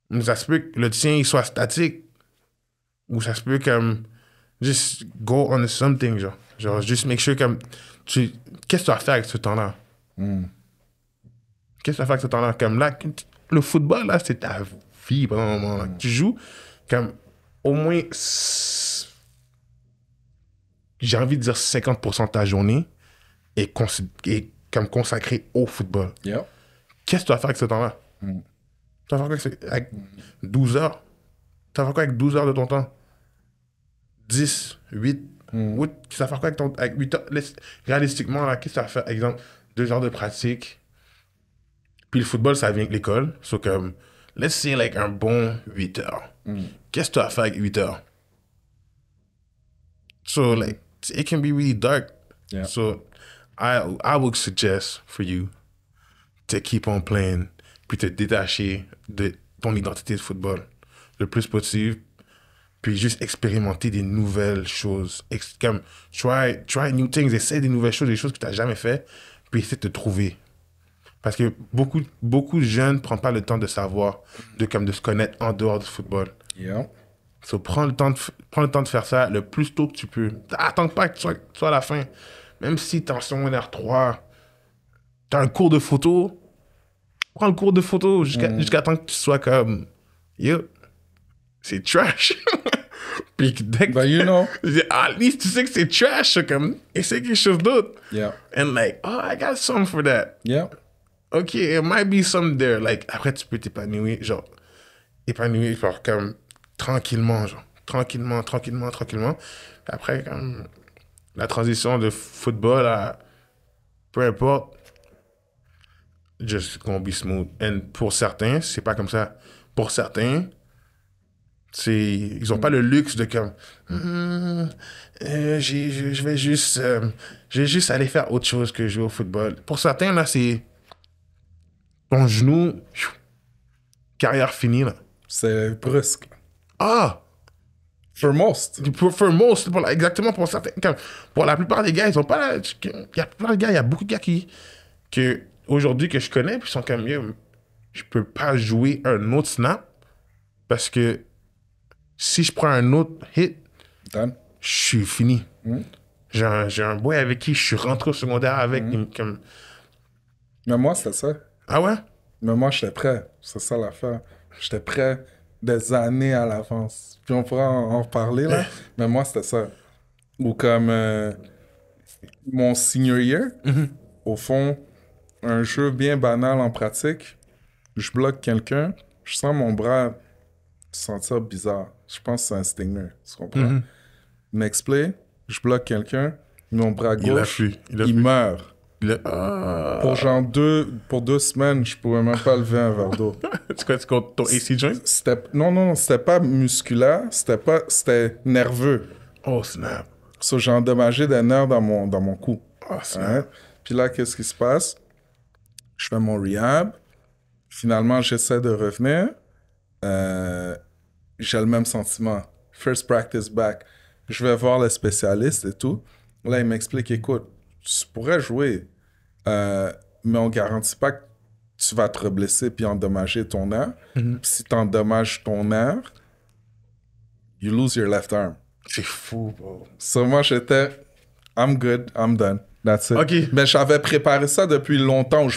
Mais ça se peut que le tien, il soit statique. Ou ça se peut comme... Just go on something, genre. Genre, juste make sure comme... Qu'est-ce que tu vas faire avec ce temps-là? Qu'est-ce que tu vas faire avec ce temps-là? Comme là, le football, là, c'est ta vie pendant un moment. Là. Tu joues comme au moins, j'ai envie de dire 50% de ta journée est comme consacrée au football. Yeah. Qu'est-ce que tu vas faire avec ce temps-là? Tu vas faire quoi avec 12 heures? Tu vas faire quoi avec 12 heures de ton temps? 10, 8? Tu vas faire quoi avec 8 heures? Réalistiquement, là, qu'est-ce que tu vas faire? Exemple, 2 heures de pratique. Puis le football, ça vient avec l'école. So, comme, let's say, like, un bon 8 heures. Qu'est-ce que tu vas faire avec 8 heures? So, like, it can be really dark. Yeah. So, I would suggest for you to keep on playing, puis te détacher de ton identité de football le plus possible, puis juste expérimenter des nouvelles choses. Comme, try new things, essaie des nouvelles choses, des choses que tu n'as jamais fait, puis essaie de te trouver. Parce que beaucoup de jeunes ne prennent pas le temps de savoir, de se connaître en dehors du football. Yeah. So, prends le temps de faire ça le plus tôt que tu peux. Attends pas que tu sois à la fin. Même si t'es en secondaire 3, t'as un cours de photo, prends le cours de photo jusqu'à temps que tu sois comme, yo, c'est trash. Puis dès que But you know. at least tu sais que c'est trash, comme, essaie quelque chose d'autre. Yeah. And like, oh, I got something for that. Yeah. Okay, it might be some there. Like, après, tu peux t'épanouir, genre, comme, tranquillement, genre. Tranquillement. Après, comme, la transition de football à peu importe, just gonna be smooth. And pour certains, c'est pas comme ça. Pour certains, ils ont pas le luxe de comme, je vais juste aller faire autre chose que jouer au football. Pour certains, là, c'est ton genou, carrière finie, là. C'est brusque. Ah! For most. Exactement pour certains. Pour la plupart des gars, ils ont pas. Il y a beaucoup de gars aujourd'hui que je connais, puis ils sont comme, je peux pas jouer un autre snap parce que si je prends un autre hit, Done. je suis fini. J'ai un boy avec qui je suis rentré au secondaire avec. Comme... Mais moi, c'était ça. Ah ouais? Mais moi, j'étais prêt. C'est ça l'affaire. J'étais prêt des années à l'avance. Puis on pourra en reparler, là. Mais moi, c'était ça. Ou comme mon senior year, au fond, un jeu bien banal en pratique, je bloque quelqu'un, je sens mon bras se sentir bizarre. Je pense que c'est un stinger, tu comprends? Next play, je bloque quelqu'un, mon bras gauche, il meurt. Pour 2 semaines, je pouvais même pas lever un verre d'eau. C'est quoi, c'est contre ton AC joint? Non, c'était pas musculaire, c'était nerveux. Oh, snap. So, j'ai endommagé des nerfs dans mon cou. Oh, snap. Hein? Puis là, qu'est-ce qui se passe? Je fais mon rehab. Finalement, j'essaie de revenir. J'ai le même sentiment. First practice back. Je vais voir le spécialiste et tout. Là, il m'explique, écoute, tu pourrais jouer, mais on garantit pas que tu vas te reblesser puis endommager ton nerf. Puis si tu endommages ton nerf, you lose your left arm. C'est fou, bro. So, moi, j'étais, I'm good, I'm done. That's it. OK. Mais j'avais préparé ça depuis longtemps.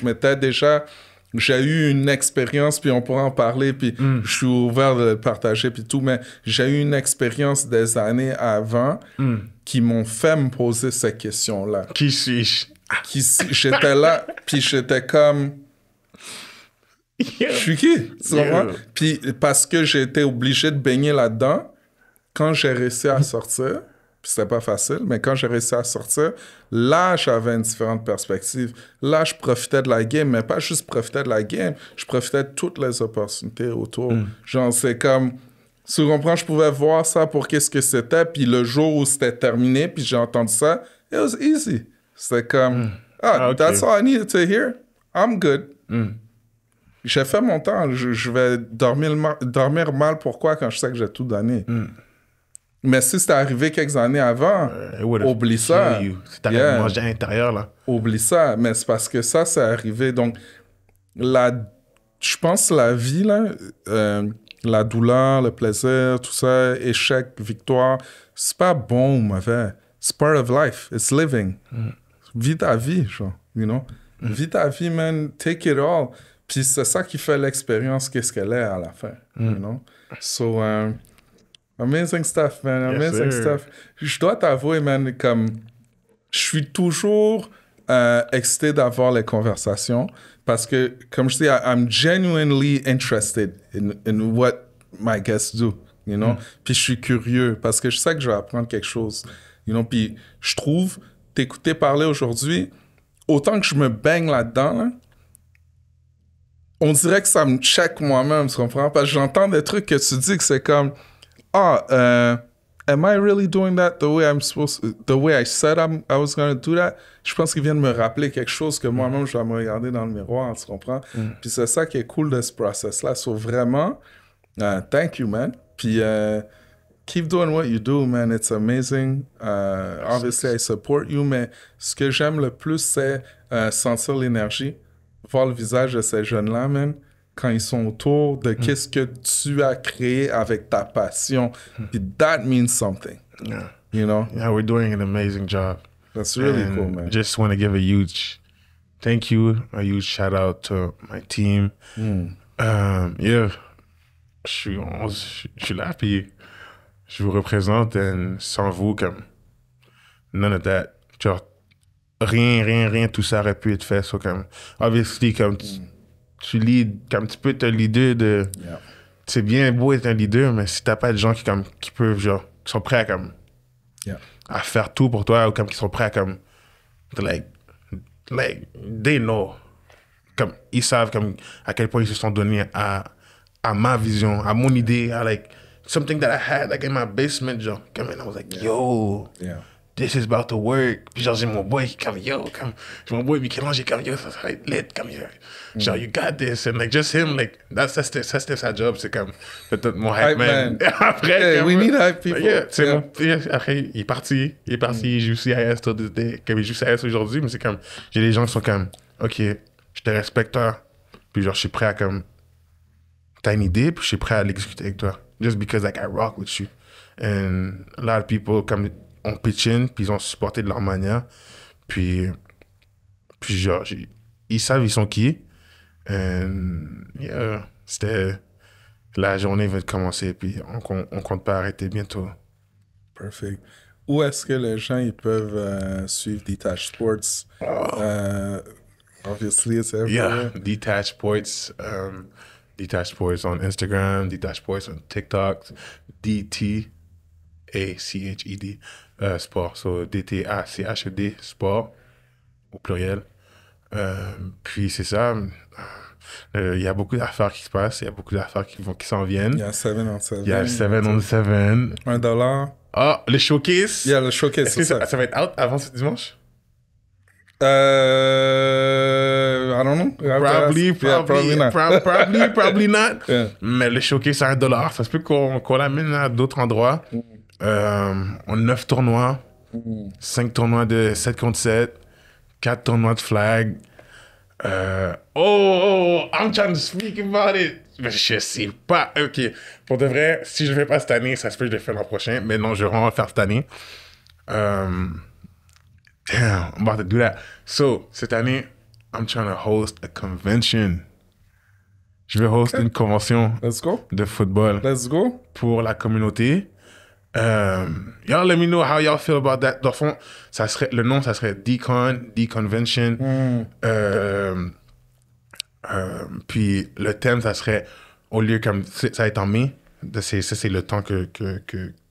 J'ai eu une expérience, puis on pourra en parler, puis je suis ouvert de le partager, puis tout, mais j'ai eu une expérience des années avant qui m'ont fait me poser ces questions-là. Qui suis-je? J'étais là, puis j'étais comme... Je suis qui? Tu comprends? Puis parce que j'ai été obligé de baigner là-dedans, quand j'ai réussi à sortir, puis c'était pas facile, mais quand j'ai réussi à sortir, là, j'avais une différente perspective. Là, je profitais de la game, mais pas juste profiter de la game, je profitais de toutes les opportunités autour. Genre, c'est comme... Tu comprends? Je pouvais voir ça pour qu'est-ce que c'était, puis le jour où c'était terminé, puis j'ai entendu ça, it was easy. C'était comme... okay. That's all I needed to hear. I'm good. J'ai fait mon temps. Je vais dormir mal. Pourquoi? Quand je sais que j'ai tout donné. Mais si c'était arrivé quelques années avant, oublie ça. Si t'avais mangé à l'intérieur, là. Oublie ça. Mais c'est parce que ça, c'est arrivé. Donc, je pense que la vie, là, la douleur, le plaisir, tout ça, échec, victoire, c'est pas bon ou mauvais. It's part of life. It's living. Vis ta vie, genre, you know? Vis ta vie, man. Take it all. Puis c'est ça qui fait l'expérience, qu'est-ce qu'elle est à la fin, you know? So, amazing stuff, man. Amazing stuff. Je dois t'avouer, man, comme... Je suis toujours excité d'avoir les conversations parce que, comme je dis, I'm genuinely interested in what my guests do, you know? Puis je suis curieux parce que je sais que je vais apprendre quelque chose, you know? Puis je trouve, t'écouter parler aujourd'hui, autant que je me baigne là-dedans, là, on dirait que ça me check moi-même, tu comprends? Parce que j'entends des trucs que tu dis que c'est comme, am I really doing that the way I said I was going to do that? Je pense qu'il vient de me rappeler quelque chose que moi-même, je dois me regarder dans le miroir, tu comprends? Puis c'est ça qui est cool de ce process-là. So vraiment, thank you, man. Puis keep doing what you do, man. It's amazing. Obviously, I support you, mais ce que j'aime le plus, c'est sentir l'énergie, voir le visage de ces jeunes-là, man, quand ils sont autour de qu'est-ce que tu as créé avec ta passion. Puis that means something. Yeah. You know? Yeah, we're doing an amazing job. That's really And cool, man. Just want to give a huge thank you, a huge shout out to my team. Yeah, je suis là, puis je vous représente, et sans vous, comme, none of that. Genre, rien, tout ça aurait pu être fait. So, comme, obviously, comme, tu lead, comme, tu peux être un leader de... Yeah. C'est bien beau être un leader, mais si t'as pas de gens qui peuvent, genre, qui sont prêts à, comme, à faire tout pour toi, ou comme, qui sont prêts à, comme, like, they know. Comme, ils savent, comme, à quel point ils se sont donnés à ma vision, à mon idée, à, like, something that I had, like, in my basement, genre, comme, and I was like, yo, this is about to work. Puis genre, j'ai mon boy qui comme, yo, comme, j'ai mon boy Michel-Ange comme, yo, ça serait lit, comme, yo, genre, you got this. And like, just him, like, c'était sa job, c'est comme, peut-être mon hype man. Après, hey, comme, we need hype people. Après, il est parti, il joue CIS, comme il joue CIS aujourd'hui, mais c'est comme, j'ai des gens qui sont comme, ok, je te respecte, toi. Puis genre, je suis prêt à, comme, t'as une idée, puis je suis prêt à l'exécuter avec toi. Just because, like, I rock with you. And a lot of people, comme, on pitch in, puis ils ont supporté de leur manière. Puis genre, ils savent ils sont qui. And yeah, c'était... La journée va commencer, puis on compte pas arrêter bientôt. Perfect. Où est-ce que les gens ils peuvent suivre Detach Sports? Obviously, it's everywhere. Yeah, Detach Sports. Detach Sports on Instagram, Detach Sports on TikTok, DTACHED Sport. So DTACHED Sport. au pluriel. Puis c'est ça. Il y a beaucoup d'affaires qui se passent. Il y a beaucoup d'affaires qui s'en viennent. Il y a 7 on 7. Il y a 7 on 7. $1. Ah, le showcase. Yeah, le showcase, Est-ce que ça va être out avant ce dimanche? I don't know. Probably not. Probably not. Yeah. Mais le showcase à $1. Ça se peut qu'on l'amène à d'autres endroits. On a 9 tournois. 5 tournois de 7 contre 7. 4 tournois de flag. I'm trying to speak about it. Mais je sais pas. Ok. Pour de vrai, si je le fais pas cette année, ça se peut que je le fais l'an prochain. Mais non, je vais vraiment le faire cette année. Damn, I'm about to do that. So, cette année, I'm trying to host a convention. Je vais host une convention Let's go. de football Let's go. pour la communauté. Y'all let me know how y'all feel about that. Dans le fond, le nom, ça serait D-Convention. Puis le thème, ça serait, au lieu comme, ça va être en mai, ça c'est le temps que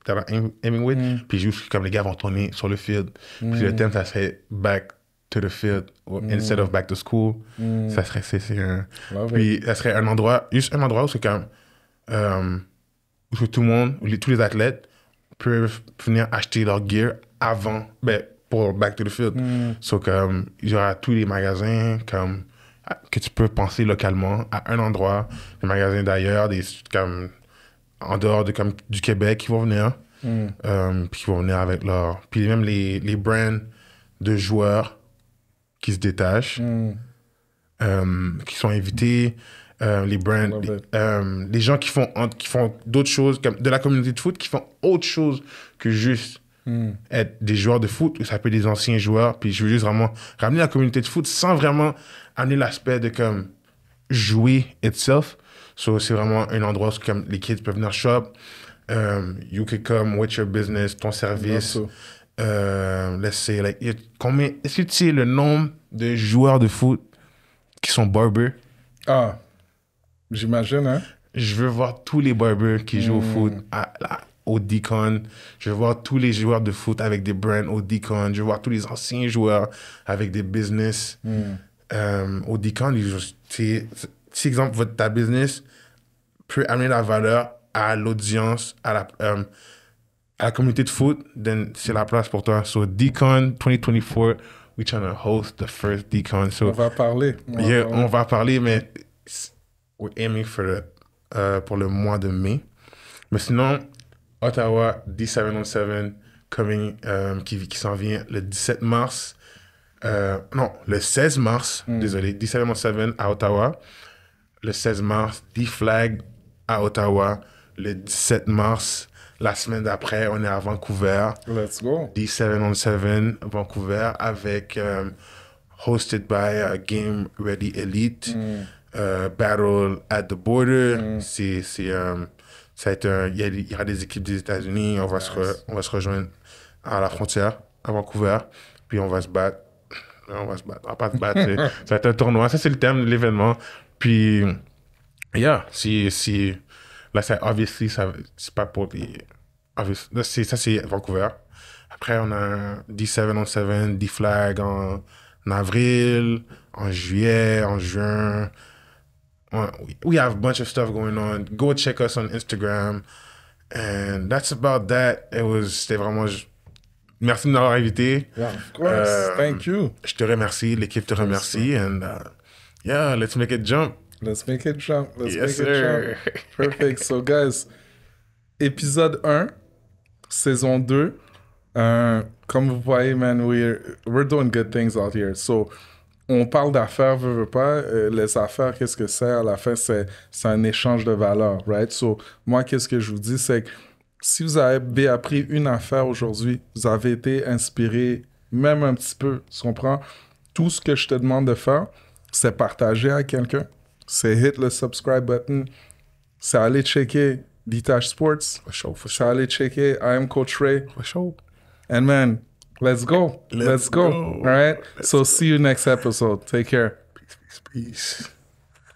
t'as aiming with. Puis juste comme les gars vont tourner sur le field. Puis le thème, ça serait Back to the field instead of Back to school. Ça serait, puis ça serait un endroit, juste un endroit où c'est comme, où tout le monde, tous les athlètes peuvent venir acheter leur gear avant, pour Back to the Field. So, comme, il y aura tous les magasins, comme, que tu peux penser localement à un endroit, des magasins d'ailleurs, comme, en dehors comme, du Québec qui vont venir, puis qui vont venir avec leur... Puis même les brands de joueurs qui se détachent, qui sont invités, les brands, les gens qui font d'autres choses, comme de la communauté de foot, qui font autre chose que juste être des joueurs de foot, ça peut être des anciens joueurs, puis je veux juste vraiment ramener la communauté de foot sans vraiment amener l'aspect de comme jouer itself. So, c'est vraiment un endroit où comme, les kids peuvent venir shop, you could come with your business, ton service. Let's say, like, est-ce que tu sais le nombre de joueurs de foot qui sont barbers? Ah, j'imagine, hein? Je veux voir tous les barbers qui jouent au foot au D-Con. Je veux voir tous les joueurs de foot avec des brands au D-Con. Je veux voir tous les anciens joueurs avec des business au D-Con. Si, exemple, ta business peut amener la valeur à l'audience, à la communauté de foot, then c'est la place pour toi. So, D-Con 2024, we're trying to host the first D-Con. So, on va parler. On va parler, mais we're aiming pour le mois de mai. Mais sinon, Ottawa, D707, qui s'en vient le 17 mars. Non, le 16 mars, désolé, D707 à Ottawa. Le 16 mars, D-Flag à Ottawa. Le 17 mars, la semaine d'après, on est à Vancouver. Let's go. D707 Vancouver avec hosted by Game Ready Elite. Battle at the Border. Il y aura des équipes des États-Unis. On va se rejoindre à la frontière, à Vancouver. Puis on va se battre. On va pas se battre. Ça va être un tournoi. Ça, c'est le thème de l'événement. Puis, yeah, là, obviously, c'est pas pour les... Là, ça, c'est Vancouver. Après, on a D707, D-Flag en avril, en juillet, en juin. We have a bunch of stuff going on. Go check us on Instagram. And that's about that. C'était vraiment... Merci de m'avoir invité. Yeah, of course. Thank you. Je te remercie. L'équipe te remercie. And yeah, let's make it jump. Let's make it jump. Yes, sir. Perfect. So, guys, épisode 1, saison 2. Comme vous voyez, man, we're doing good things out here. So, on parle d'affaires, veut pas. Les affaires, qu'est-ce que c'est? À la fin, c'est un échange de valeurs, right? So, moi, qu'est-ce que je vous dis, c'est que si vous avez appris une affaire aujourd'hui, vous avez été inspiré, même un petit peu, tu comprends? Tout ce que je te demande de faire, c'est partager à quelqu'un, c'est hit le subscribe button, c'est aller checker Detach Sports, c'est aller checker I Am Coach Ray. For sure. And man, let's go. Let's go. All right? So see you next episode. Take care. Peace.